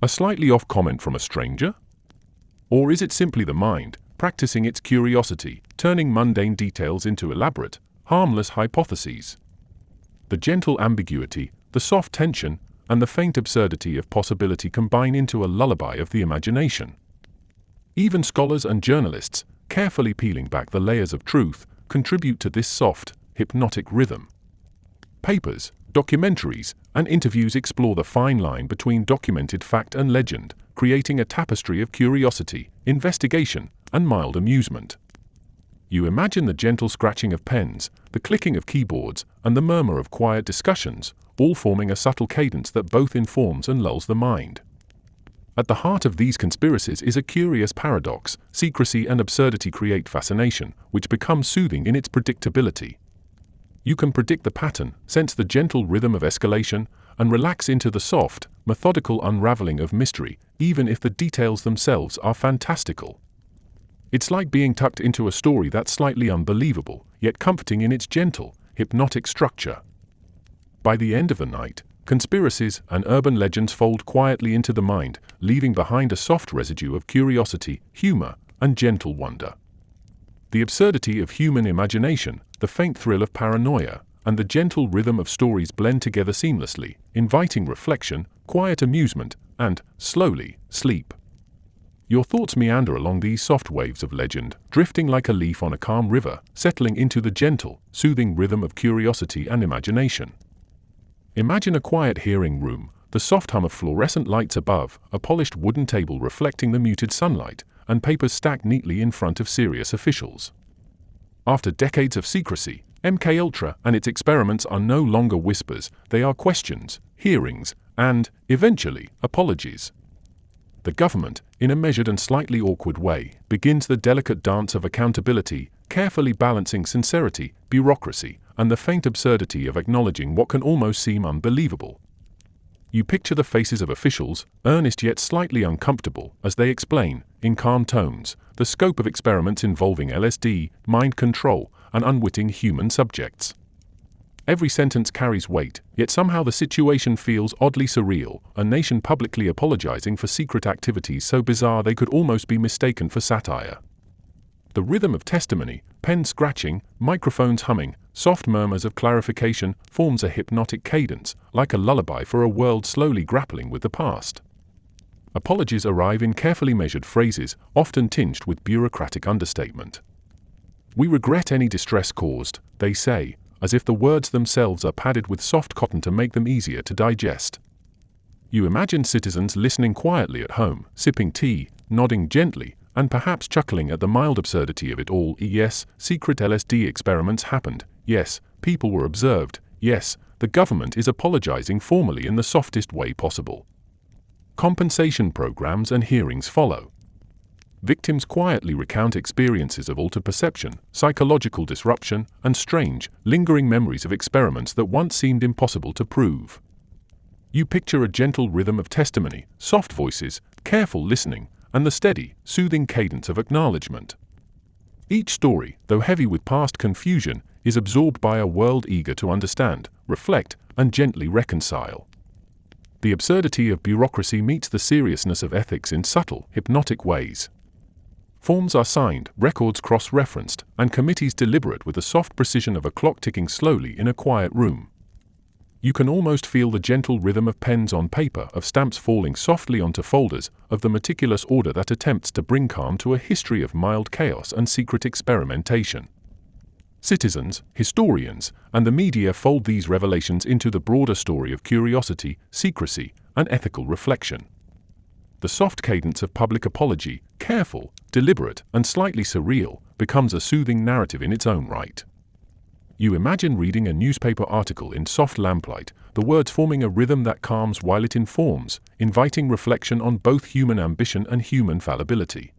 A slightly off comment from a stranger? Or is it simply the mind, practicing its curiosity, turning mundane details into elaborate, harmless hypotheses? The gentle ambiguity, the soft tension, and the faint absurdity of possibility combine into a lullaby of the imagination. Even scholars and journalists, carefully peeling back the layers of truth, contribute to this soft, hypnotic rhythm. Papers, documentaries, and interviews explore the fine line between documented fact and legend, creating a tapestry of curiosity, investigation, and mild amusement. You imagine the gentle scratching of pens, the clicking of keyboards, and the murmur of quiet discussions, all forming a subtle cadence that both informs and lulls the mind. At the heart of these conspiracies is a curious paradox. Secrecy and absurdity create fascination, which becomes soothing in its predictability. You can predict the pattern, sense the gentle rhythm of escalation, and relax into the soft, methodical unraveling of mystery, even if the details themselves are fantastical. It's like being tucked into a story that's slightly unbelievable, yet comforting in its gentle, hypnotic structure. By the end of the night, conspiracies and urban legends fold quietly into the mind, leaving behind a soft residue of curiosity, humor, and gentle wonder. The absurdity of human imagination, the faint thrill of paranoia, and the gentle rhythm of stories blend together seamlessly, inviting reflection, quiet amusement, and, slowly, sleep. Your thoughts meander along these soft waves of legend, drifting like a leaf on a calm river, settling into the gentle, soothing rhythm of curiosity and imagination. Imagine a quiet hearing room, the soft hum of fluorescent lights above, a polished wooden table reflecting the muted sunlight, and papers stacked neatly in front of serious officials. After decades of secrecy, MKUltra and its experiments are no longer whispers, they are questions, hearings, and, eventually, apologies. The government, in a measured and slightly awkward way, begins the delicate dance of accountability, carefully balancing sincerity, bureaucracy, and the faint absurdity of acknowledging what can almost seem unbelievable. You picture the faces of officials, earnest yet slightly uncomfortable, as they explain, in calm tones, the scope of experiments involving LSD, mind control, and unwitting human subjects. Every sentence carries weight, yet somehow the situation feels oddly surreal, a nation publicly apologizing for secret activities so bizarre they could almost be mistaken for satire. The rhythm of testimony, pen scratching, microphones humming, soft murmurs of clarification forms a hypnotic cadence, like a lullaby for a world slowly grappling with the past. Apologies arrive in carefully measured phrases, often tinged with bureaucratic understatement. "We regret any distress caused," they say, as if the words themselves are padded with soft cotton to make them easier to digest. You imagine citizens listening quietly at home, sipping tea, nodding gently, and perhaps chuckling at the mild absurdity of it all. Yes, secret LSD experiments happened. Yes, people were observed. Yes, the government is apologizing formally in the softest way possible. Compensation programs and hearings follow. victims quietly recount experiences of altered perception, psychological disruption, and strange, lingering memories of experiments that once seemed impossible to prove. You picture a gentle rhythm of testimony, soft voices, careful listening, and the steady, soothing cadence of acknowledgement. Each story, though heavy with past confusion, is absorbed by a world eager to understand, reflect, and gently reconcile. The absurdity of bureaucracy meets the seriousness of ethics in subtle, hypnotic ways. Forms are signed, records cross-referenced, and committees deliberate with the soft precision of a clock ticking slowly in a quiet room. You can almost feel the gentle rhythm of pens on paper, of stamps falling softly onto folders, of the meticulous order that attempts to bring calm to a history of mild chaos and secret experimentation. Citizens, historians, and the media fold these revelations into the broader story of curiosity, secrecy, and ethical reflection. The soft cadence of public apology, careful, deliberate, and slightly surreal, becomes a soothing narrative in its own right. You imagine reading a newspaper article in soft lamplight, the words forming a rhythm that calms while it informs, inviting reflection on both human ambition and human fallibility.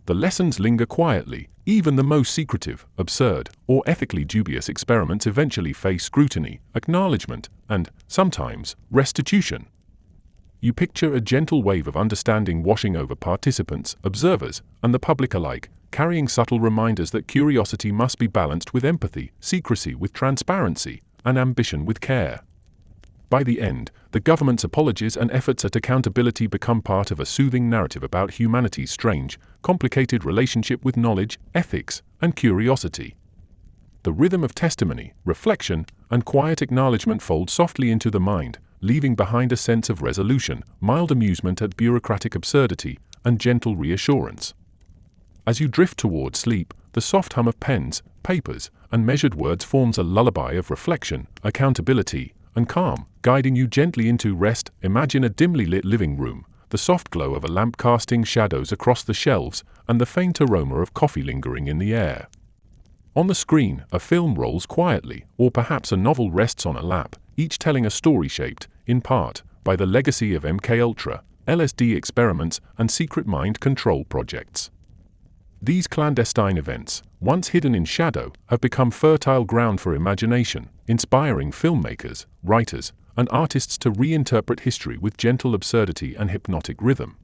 The lessons linger quietly. Even the most secretive, absurd, or ethically dubious experiments eventually face scrutiny, acknowledgement, and, sometimes, restitution. You picture a gentle wave of understanding washing over participants, observers, and the public alike, carrying subtle reminders that curiosity must be balanced with empathy, secrecy with transparency, and ambition with care. By the end, the government's apologies and efforts at accountability become part of a soothing narrative about humanity's strange, complicated relationship with knowledge, ethics, and curiosity. The rhythm of testimony, reflection, and quiet acknowledgement fold softly into the mind, leaving behind a sense of resolution, mild amusement at bureaucratic absurdity, and gentle reassurance. As you drift toward sleep, the soft hum of pens, papers, and measured words forms a lullaby of reflection, accountability, and calm, guiding you gently into rest. Imagine a dimly lit living room, the soft glow of a lamp casting shadows across the shelves, and the faint aroma of coffee lingering in the air. On the screen, a film rolls quietly, or perhaps a novel rests on a lap, each telling a story shaped, in part, by the legacy of MKUltra, LSD experiments, and secret mind control projects. These clandestine events, once hidden in shadow, have become fertile ground for imagination, inspiring filmmakers, writers, and artists to reinterpret history with gentle absurdity and hypnotic rhythm.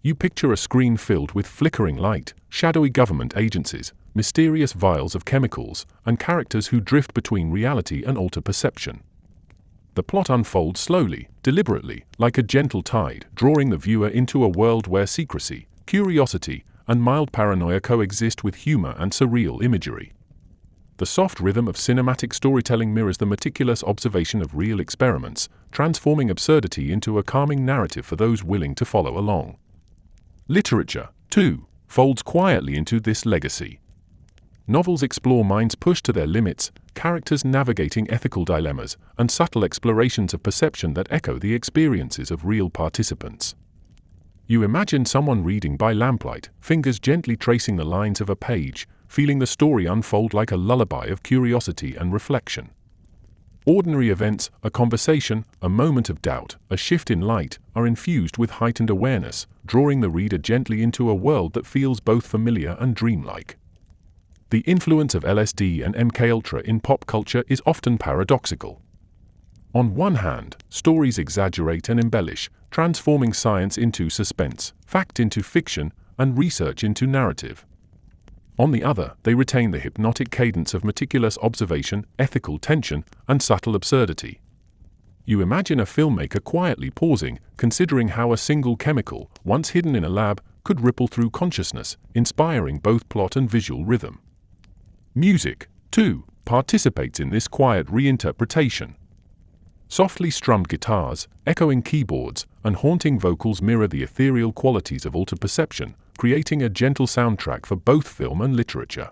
You picture a screen filled with flickering light, shadowy government agencies, mysterious vials of chemicals, and characters who drift between reality and altered perception. The plot unfolds slowly, deliberately, like a gentle tide, drawing the viewer into a world where secrecy, curiosity, and mild paranoia coexist with humor and surreal imagery. The soft rhythm of cinematic storytelling mirrors the meticulous observation of real experiments, transforming absurdity into a calming narrative for those willing to follow along. Literature, too, folds quietly into this legacy. Novels explore minds pushed to their limits, characters navigating ethical dilemmas, and subtle explorations of perception that echo the experiences of real participants. You imagine someone reading by lamplight, fingers gently tracing the lines of a page, feeling the story unfold like a lullaby of curiosity and reflection. Ordinary events, a conversation, a moment of doubt, a shift in light, are infused with heightened awareness, drawing the reader gently into a world that feels both familiar and dreamlike. The influence of LSD and MKUltra in pop culture is often paradoxical. On one hand, stories exaggerate and embellish, transforming science into suspense, fact into fiction, and research into narrative. On the other, they retain the hypnotic cadence of meticulous observation, ethical tension, and subtle absurdity. You imagine a filmmaker quietly pausing, considering how a single chemical, once hidden in a lab, could ripple through consciousness, inspiring both plot and visual rhythm. Music, too, participates in this quiet reinterpretation. Softly strummed guitars, echoing keyboards, and haunting vocals mirror the ethereal qualities of altered perception, creating a gentle soundtrack for both film and literature.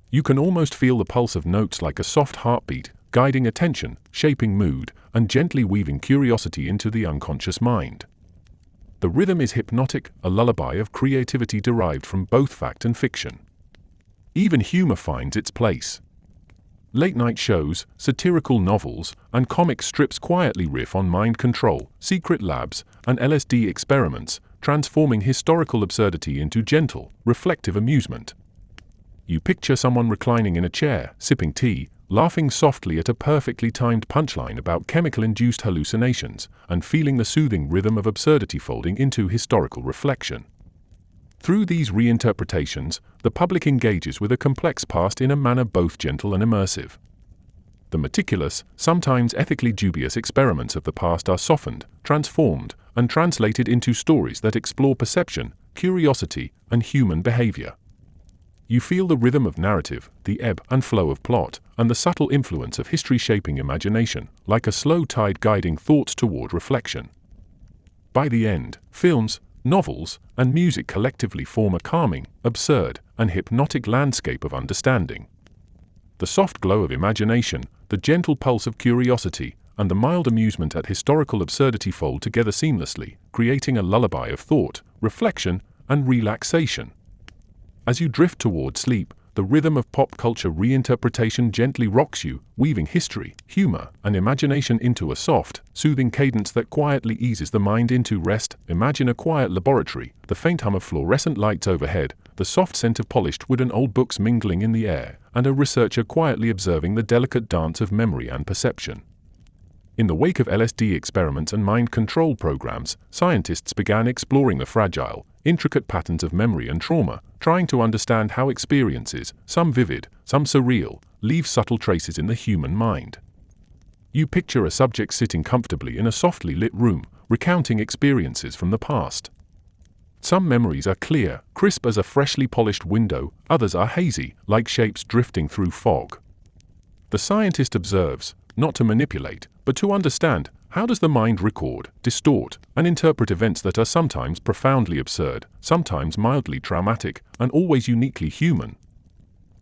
You can almost feel the pulse of notes like a soft heartbeat, guiding attention, shaping mood, and gently weaving curiosity into the unconscious mind. The rhythm is hypnotic, a lullaby of creativity derived from both fact and fiction. Even humor finds its place. Late-night shows, satirical novels, and comic strips quietly riff on mind control, secret labs, and LSD experiments, transforming historical absurdity into gentle, reflective amusement. You picture someone reclining in a chair, sipping tea, laughing softly at a perfectly timed punchline about chemical-induced hallucinations, and feeling the soothing rhythm of absurdity folding into historical reflection. Through these reinterpretations, the public engages with a complex past in a manner both gentle and immersive. The meticulous, sometimes ethically dubious experiments of the past are softened, transformed, and translated into stories that explore perception, curiosity, and human behavior. You feel the rhythm of narrative, the ebb and flow of plot, and the subtle influence of history shaping imagination, like a slow tide guiding thoughts toward reflection. By the end, films, novels, and music collectively form a calming, absurd, and hypnotic landscape of understanding. The soft glow of imagination, the gentle pulse of curiosity, and the mild amusement at historical absurdity fold together seamlessly, creating a lullaby of thought, reflection, and relaxation. As you drift toward sleep, the rhythm of pop culture reinterpretation gently rocks you, weaving history, humor, and imagination into a soft, soothing cadence that quietly eases the mind into rest. Imagine a quiet laboratory, the faint hum of fluorescent lights overhead, the soft scent of polished wood and old books mingling in the air, and a researcher quietly observing the delicate dance of memory and perception. In the wake of LSD experiments and mind control programs, scientists began exploring the fragile, intricate patterns of memory and trauma, trying to understand how experiences, some vivid, some surreal, leave subtle traces in the human mind. You picture a subject sitting comfortably in a softly lit room, recounting experiences from the past. Some memories are clear, crisp as a freshly polished window, others are hazy, like shapes drifting through fog. The scientist observes, not to manipulate, but to understand, how does the mind record, distort, and interpret events that are sometimes profoundly absurd, sometimes mildly traumatic, and always uniquely human?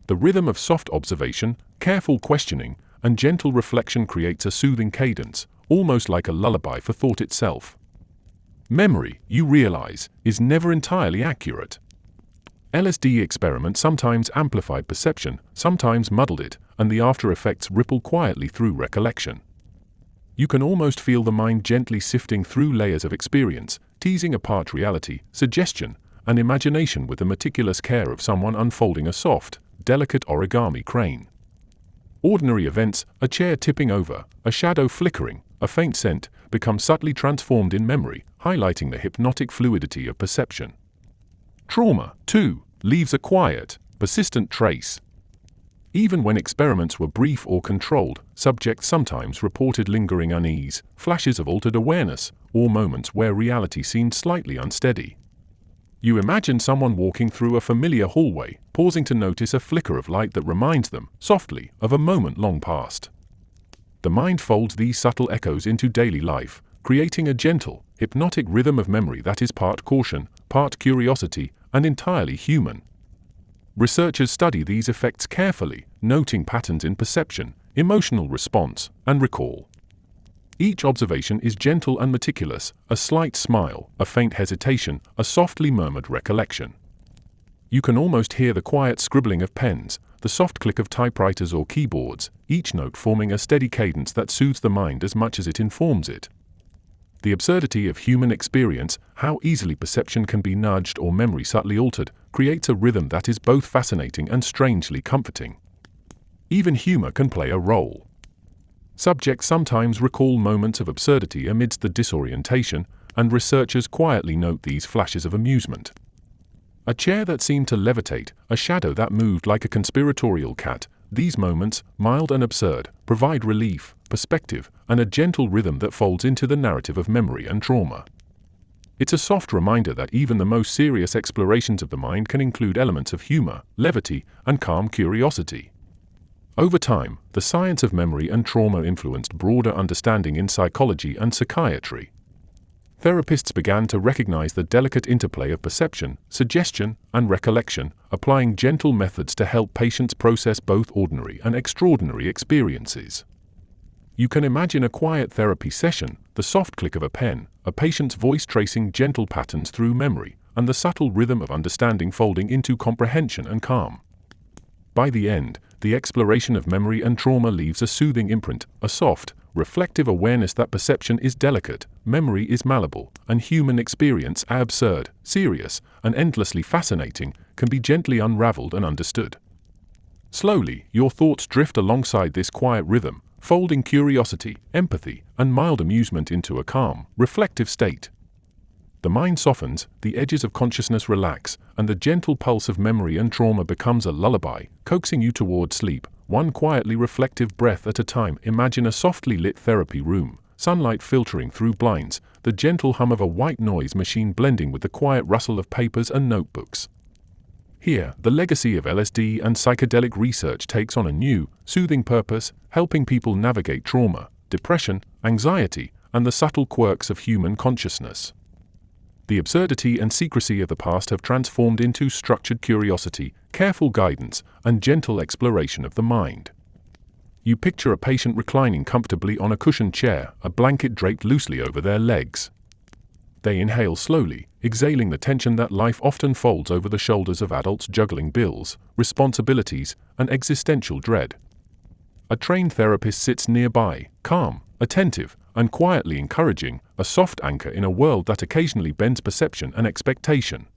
The rhythm of soft observation, careful questioning, and gentle reflection creates a soothing cadence, almost like a lullaby for thought itself. Memory, you realize, is never entirely accurate. LSD experiments sometimes amplified perception, sometimes muddled it, and the after effects ripple quietly through recollection. You can almost feel the mind gently sifting through layers of experience, teasing apart reality, suggestion, and imagination with the meticulous care of someone unfolding a soft, delicate origami crane. Ordinary events, a chair tipping over, a shadow flickering, a faint scent, become subtly transformed in memory, highlighting the hypnotic fluidity of perception. Trauma, too, leaves a quiet, persistent trace. Even when experiments were brief or controlled, subjects sometimes reported lingering unease, flashes of altered awareness, or moments where reality seemed slightly unsteady. You imagine someone walking through a familiar hallway, pausing to notice a flicker of light that reminds them, softly, of a moment long past. The mind folds these subtle echoes into daily life, creating a gentle, hypnotic rhythm of memory that is part caution, part curiosity, and entirely human. Researchers study these effects carefully, noting patterns in perception, emotional response, and recall. Each observation is gentle and meticulous, a slight smile, a faint hesitation, a softly murmured recollection. You can almost hear the quiet scribbling of pens, the soft click of typewriters or keyboards, each note forming a steady cadence that soothes the mind as much as it informs it. The absurdity of human experience, how easily perception can be nudged or memory subtly altered, creates a rhythm that is both fascinating and strangely comforting. Even humor can play a role. Subjects sometimes recall moments of absurdity amidst the disorientation, and researchers quietly note these flashes of amusement. A chair that seemed to levitate, a shadow that moved like a conspiratorial cat, these moments, mild and absurd, provide relief, perspective, and a gentle rhythm that folds into the narrative of memory and trauma. It's a soft reminder that even the most serious explorations of the mind can include elements of humor, levity, and calm curiosity. Over time, the science of memory and trauma influenced broader understanding in psychology and psychiatry. Therapists began to recognize the delicate interplay of perception, suggestion, and recollection, applying gentle methods to help patients process both ordinary and extraordinary experiences. You can imagine a quiet therapy session, the soft click of a pen, a patient's voice tracing gentle patterns through memory, and the subtle rhythm of understanding folding into comprehension and calm. By the end, the exploration of memory and trauma leaves a soothing imprint, a soft, reflective awareness that perception is delicate, memory is malleable, and human experience absurd, serious, and endlessly fascinating, can be gently unraveled and understood. Slowly, your thoughts drift alongside this quiet rhythm, folding curiosity, empathy, and mild amusement into a calm, reflective state. The mind softens, the edges of consciousness relax, and the gentle pulse of memory and trauma becomes a lullaby, coaxing you toward sleep, one quietly reflective breath at a time. Imagine a softly lit therapy room, sunlight filtering through blinds, the gentle hum of a white noise machine blending with the quiet rustle of papers and notebooks. Here, the legacy of LSD and psychedelic research takes on a new, soothing purpose, helping people navigate trauma, depression, anxiety, and the subtle quirks of human consciousness. The absurdity and secrecy of the past have transformed into structured curiosity, careful guidance, and gentle exploration of the mind. You picture a patient reclining comfortably on a cushioned chair, a blanket draped loosely over their legs. They inhale slowly, exhaling the tension that life often folds over the shoulders of adults juggling bills, responsibilities, and existential dread. A trained therapist sits nearby, calm, attentive, and quietly encouraging, a soft anchor in a world that occasionally bends perception and expectation.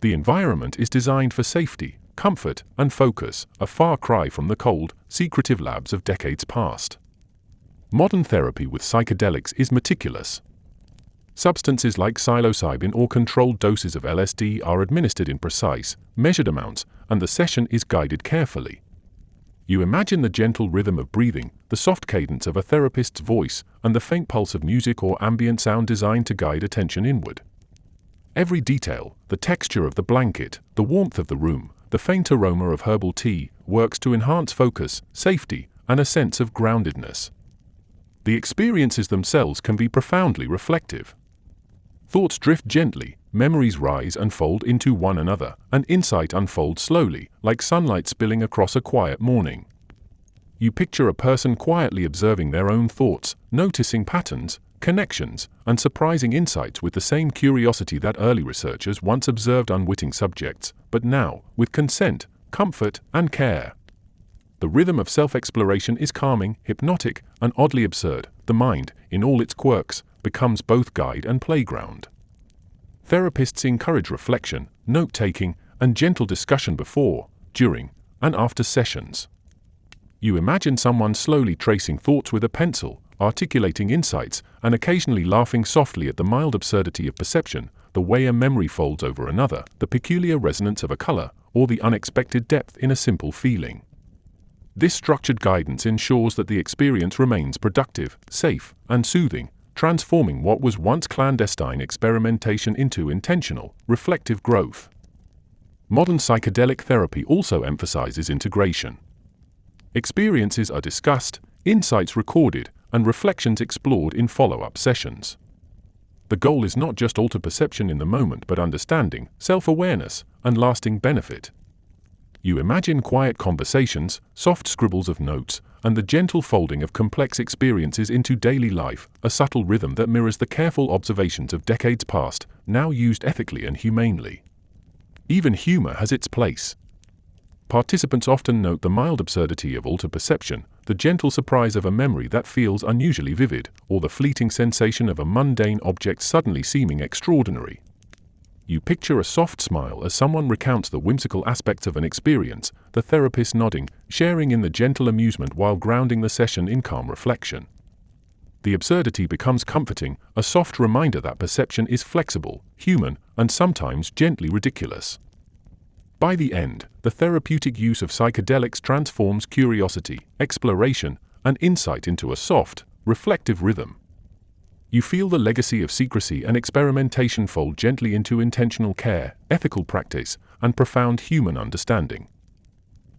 The environment is designed for safety, comfort, and focus, a far cry from the cold, secretive labs of decades past. Modern therapy with psychedelics is meticulous. Substances like psilocybin or controlled doses of LSD are administered in precise, measured amounts, and the session is guided carefully. You imagine the gentle rhythm of breathing, the soft cadence of a therapist's voice, and the faint pulse of music or ambient sound designed to guide attention inward. Every detail, the texture of the blanket, the warmth of the room, the faint aroma of herbal tea, works to enhance focus, safety, and a sense of groundedness. The experiences themselves can be profoundly reflective. Thoughts drift gently, memories rise and fold into one another, and insight unfolds slowly, like sunlight spilling across a quiet morning. You picture a person quietly observing their own thoughts, noticing patterns, connections, and surprising insights with the same curiosity that early researchers once observed unwitting subjects, but now, with consent, comfort, and care. The rhythm of self-exploration is calming, hypnotic, and oddly absurd. The mind, in all its quirks, becomes both guide and playground. Therapists encourage reflection, note-taking, and gentle discussion before, during, and after sessions. You imagine someone slowly tracing thoughts with a pencil, articulating insights, and occasionally laughing softly at the mild absurdity of perception, the way a memory folds over another, the peculiar resonance of a color, or the unexpected depth in a simple feeling. This structured guidance ensures that the experience remains productive, safe, and soothing, transforming what was once clandestine experimentation into intentional, reflective growth. Modern psychedelic therapy also emphasizes integration. Experiences are discussed, insights recorded, and reflections explored in follow-up sessions. The goal is not just altered perception in the moment but understanding, self-awareness, and lasting benefit. You imagine quiet conversations, soft scribbles of notes, and the gentle folding of complex experiences into daily life, a subtle rhythm that mirrors the careful observations of decades past, now used ethically and humanely. Even humor has its place. Participants often note the mild absurdity of altered perception, the gentle surprise of a memory that feels unusually vivid, or the fleeting sensation of a mundane object suddenly seeming extraordinary. You picture a soft smile as someone recounts the whimsical aspects of an experience, the therapist nodding, sharing in the gentle amusement while grounding the session in calm reflection. The absurdity becomes comforting, a soft reminder that perception is flexible, human, and sometimes gently ridiculous. By the end, the therapeutic use of psychedelics transforms curiosity, exploration, and insight into a soft, reflective rhythm. You feel the legacy of secrecy and experimentation fold gently into intentional care, ethical practice, and profound human understanding.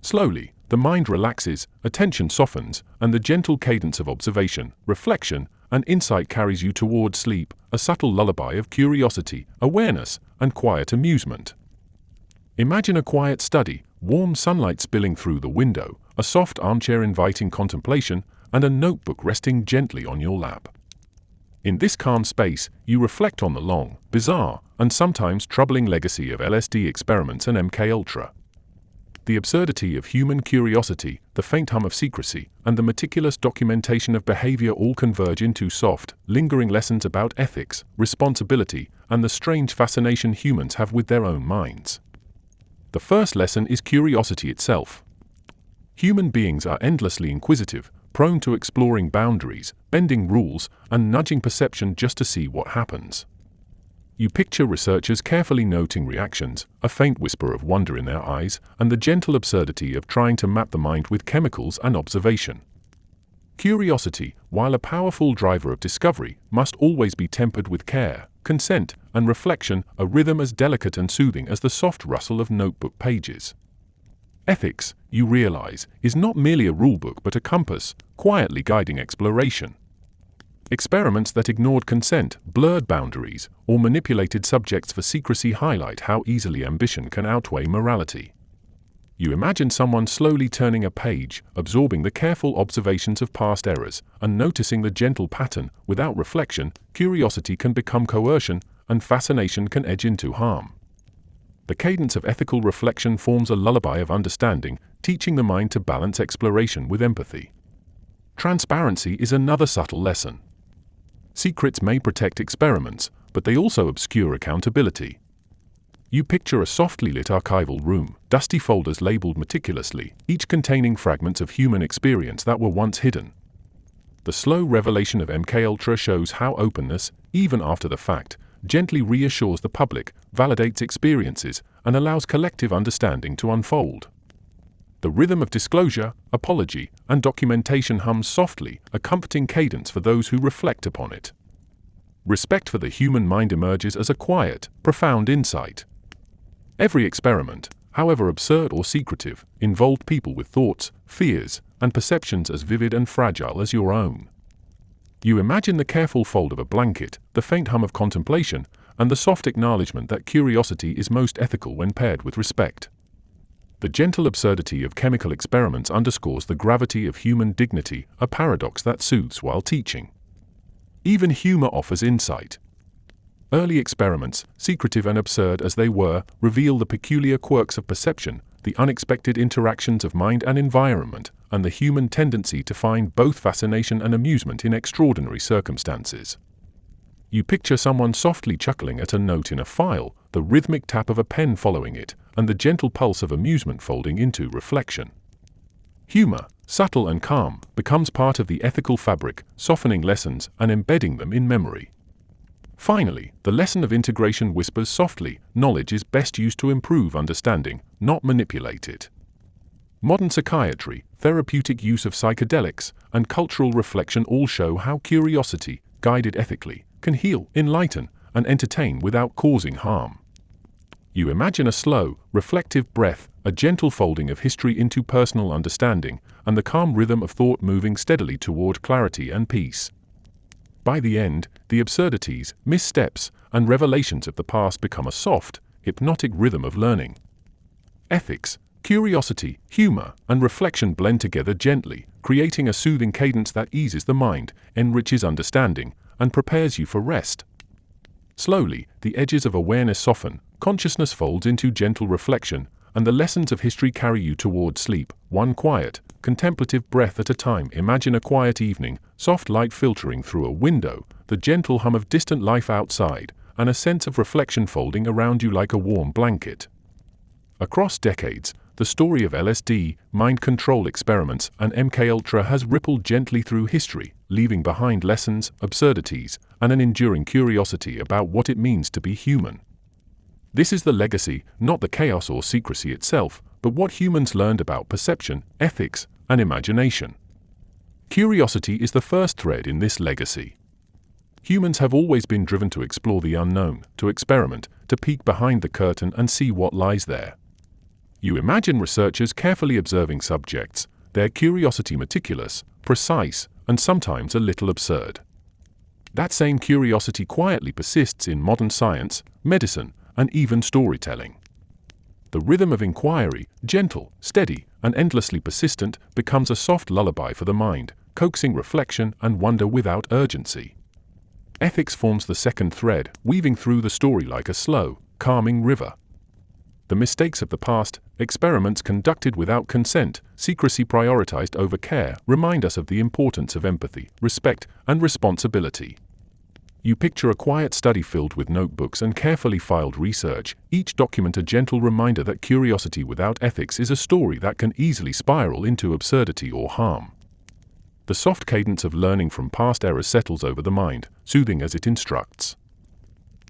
Slowly, the mind relaxes, attention softens, and the gentle cadence of observation, reflection, and insight carries you toward sleep, a subtle lullaby of curiosity, awareness, and quiet amusement. Imagine a quiet study, warm sunlight spilling through the window, a soft armchair inviting contemplation, and a notebook resting gently on your lap. In this calm space, you reflect on the long, bizarre, and sometimes troubling legacy of LSD experiments and MKUltra. the absurdity of human curiosity, the faint hum of secrecy, and the meticulous documentation of behavior all converge into soft, lingering lessons about ethics, responsibility, and the strange fascination humans have with their own minds. The first lesson is curiosity itself. Human beings are endlessly inquisitive, prone to exploring boundaries, bending rules, and nudging perception just to see what happens. You picture researchers carefully noting reactions, a faint whisper of wonder in their eyes, and the gentle absurdity of trying to map the mind with chemicals and observation. Curiosity, while a powerful driver of discovery, must always be tempered with care, consent, and reflection, a rhythm as delicate and soothing as the soft rustle of notebook pages. Ethics, you realize, is not merely a rulebook but a compass, quietly guiding exploration. Experiments that ignored consent, blurred boundaries, or manipulated subjects for secrecy highlight how easily ambition can outweigh morality. You imagine someone slowly turning a page, absorbing the careful observations of past errors, and noticing the gentle pattern. Without reflection, curiosity can become coercion, and fascination can edge into harm. The cadence of ethical reflection forms a lullaby of understanding, teaching the mind to balance exploration with empathy. Transparency is another subtle lesson. Secrets may protect experiments, but they also obscure accountability. You picture a softly lit archival room, dusty folders labeled meticulously, each containing fragments of human experience that were once hidden. The slow revelation of MKUltra shows how openness, even after the fact, gently reassures the public, validates experiences, and allows collective understanding to unfold. The rhythm of disclosure, apology, and documentation hums softly, a comforting cadence for those who reflect upon it. Respect for the human mind emerges as a quiet, profound insight. Every experiment, however absurd or secretive, involved people with thoughts, fears, and perceptions as vivid and fragile as your own. You imagine the careful fold of a blanket, the faint hum of contemplation, and the soft acknowledgement that curiosity is most ethical when paired with respect. The gentle absurdity of chemical experiments underscores the gravity of human dignity, a paradox that soothes while teaching. Even humor offers insight. Early experiments, secretive and absurd as they were, reveal the peculiar quirks of perception, the unexpected interactions of mind and environment, and the human tendency to find both fascination and amusement in extraordinary circumstances. You picture someone softly chuckling at a note in a file, the rhythmic tap of a pen following it, and the gentle pulse of amusement folding into reflection. Humor, subtle and calm, becomes part of the ethical fabric, softening lessons and embedding them in memory. Finally, the lesson of integration whispers softly, knowledge is best used to improve understanding, not manipulate it. Modern psychiatry, therapeutic use of psychedelics, and cultural reflection all show how curiosity, guided ethically, can heal, enlighten, and entertain without causing harm. You imagine a slow, reflective breath, a gentle folding of history into personal understanding, and the calm rhythm of thought moving steadily toward clarity and peace. By the end, the absurdities, missteps, and revelations of the past become a soft, hypnotic rhythm of learning. Ethics, curiosity, humor, and reflection blend together gently, creating a soothing cadence that eases the mind, enriches understanding, and prepares you for rest. Slowly, the edges of awareness soften, consciousness folds into gentle reflection, and the lessons of history carry you toward sleep, one quiet, contemplative breath at a time. Imagine a quiet evening, soft light filtering through a window, the gentle hum of distant life outside, and a sense of reflection folding around you like a warm blanket. Across decades, the story of LSD, mind control experiments, and MKUltra has rippled gently through history, leaving behind lessons, absurdities, and an enduring curiosity about what it means to be human. This is the legacy, not the chaos or secrecy itself, but what humans learned about perception, ethics, and imagination. Curiosity is the first thread in this legacy. Humans have always been driven to explore the unknown, to experiment, to peek behind the curtain and see what lies there. You imagine researchers carefully observing subjects, their curiosity meticulous, precise, and sometimes a little absurd. That same curiosity quietly persists in modern science, medicine, and even storytelling. The rhythm of inquiry, gentle, steady, and endlessly persistent, becomes a soft lullaby for the mind, coaxing reflection and wonder without urgency. Ethics forms the second thread, weaving through the story like a slow, calming river. the mistakes of the past, experiments conducted without consent, secrecy prioritized over care remind us of the importance of empathy, respect, and responsibility. You picture a quiet study filled with notebooks and carefully filed research, each document a gentle reminder that curiosity without ethics is a story that can easily spiral into absurdity or harm. The soft cadence of learning from past errors settles over the mind, soothing as it instructs.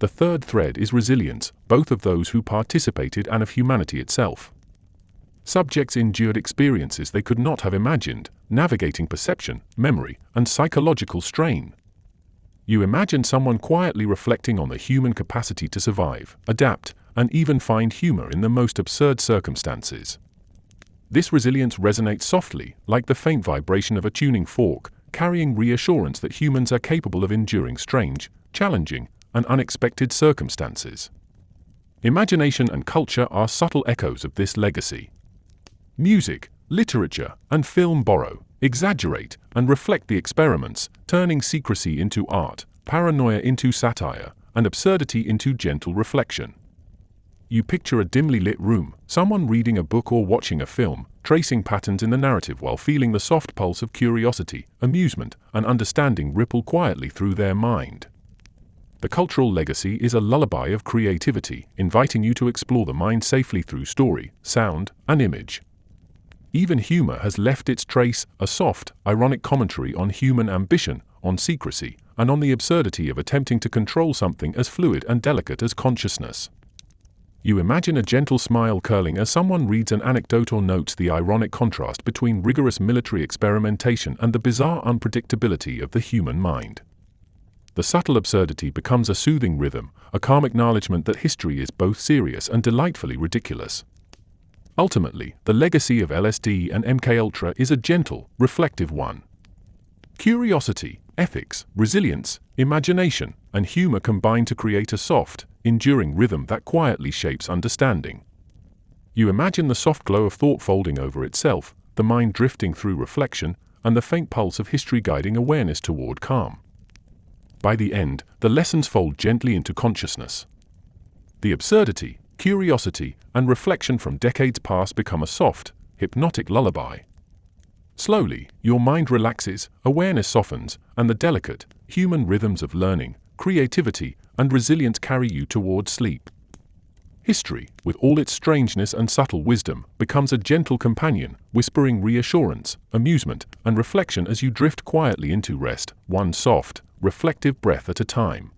The third thread is resilience, both of those who participated and of humanity itself. Subjects endured experiences they could not have imagined, navigating perception, memory, and psychological strain. You imagine someone quietly reflecting on the human capacity to survive, adapt, and even find humor in the most absurd circumstances. This resilience resonates softly, like the faint vibration of a tuning fork, carrying reassurance that humans are capable of enduring strange, challenging, and unexpected circumstances. Imagination and culture are subtle echoes of this legacy. Music, literature, and film borrow, exaggerate, and reflect the experiments, turning secrecy into art, paranoia into satire, and absurdity into gentle reflection. You picture a dimly lit room, someone reading a book or watching a film, tracing patterns in the narrative while feeling the soft pulse of curiosity, amusement, and understanding ripple quietly through their mind. The cultural legacy is a lullaby of creativity, inviting you to explore the mind safely through story, sound, and image. Even humor has left its trace, a soft, ironic commentary on human ambition, on secrecy, and on the absurdity of attempting to control something as fluid and delicate as consciousness. You imagine a gentle smile curling as someone reads an anecdote or notes the ironic contrast between rigorous military experimentation and the bizarre unpredictability of the human mind. The subtle absurdity becomes a soothing rhythm, a calm acknowledgement that history is both serious and delightfully ridiculous. Ultimately, the legacy of LSD and MKUltra is a gentle, reflective one. Curiosity, ethics, resilience, imagination, and humor combine to create a soft, enduring rhythm that quietly shapes understanding. You imagine the soft glow of thought folding over itself, the mind drifting through reflection, and the faint pulse of history guiding awareness toward calm. By the end, the lessons fold gently into consciousness. The absurdity, curiosity, and reflection from decades past become a soft, hypnotic lullaby. Slowly, your mind relaxes, awareness softens, and the delicate, human rhythms of learning, creativity, and resilience carry you towards sleep. History, with all its strangeness and subtle wisdom, becomes a gentle companion, whispering reassurance, amusement, and reflection as you drift quietly into rest, one soft, reflective breath at a time.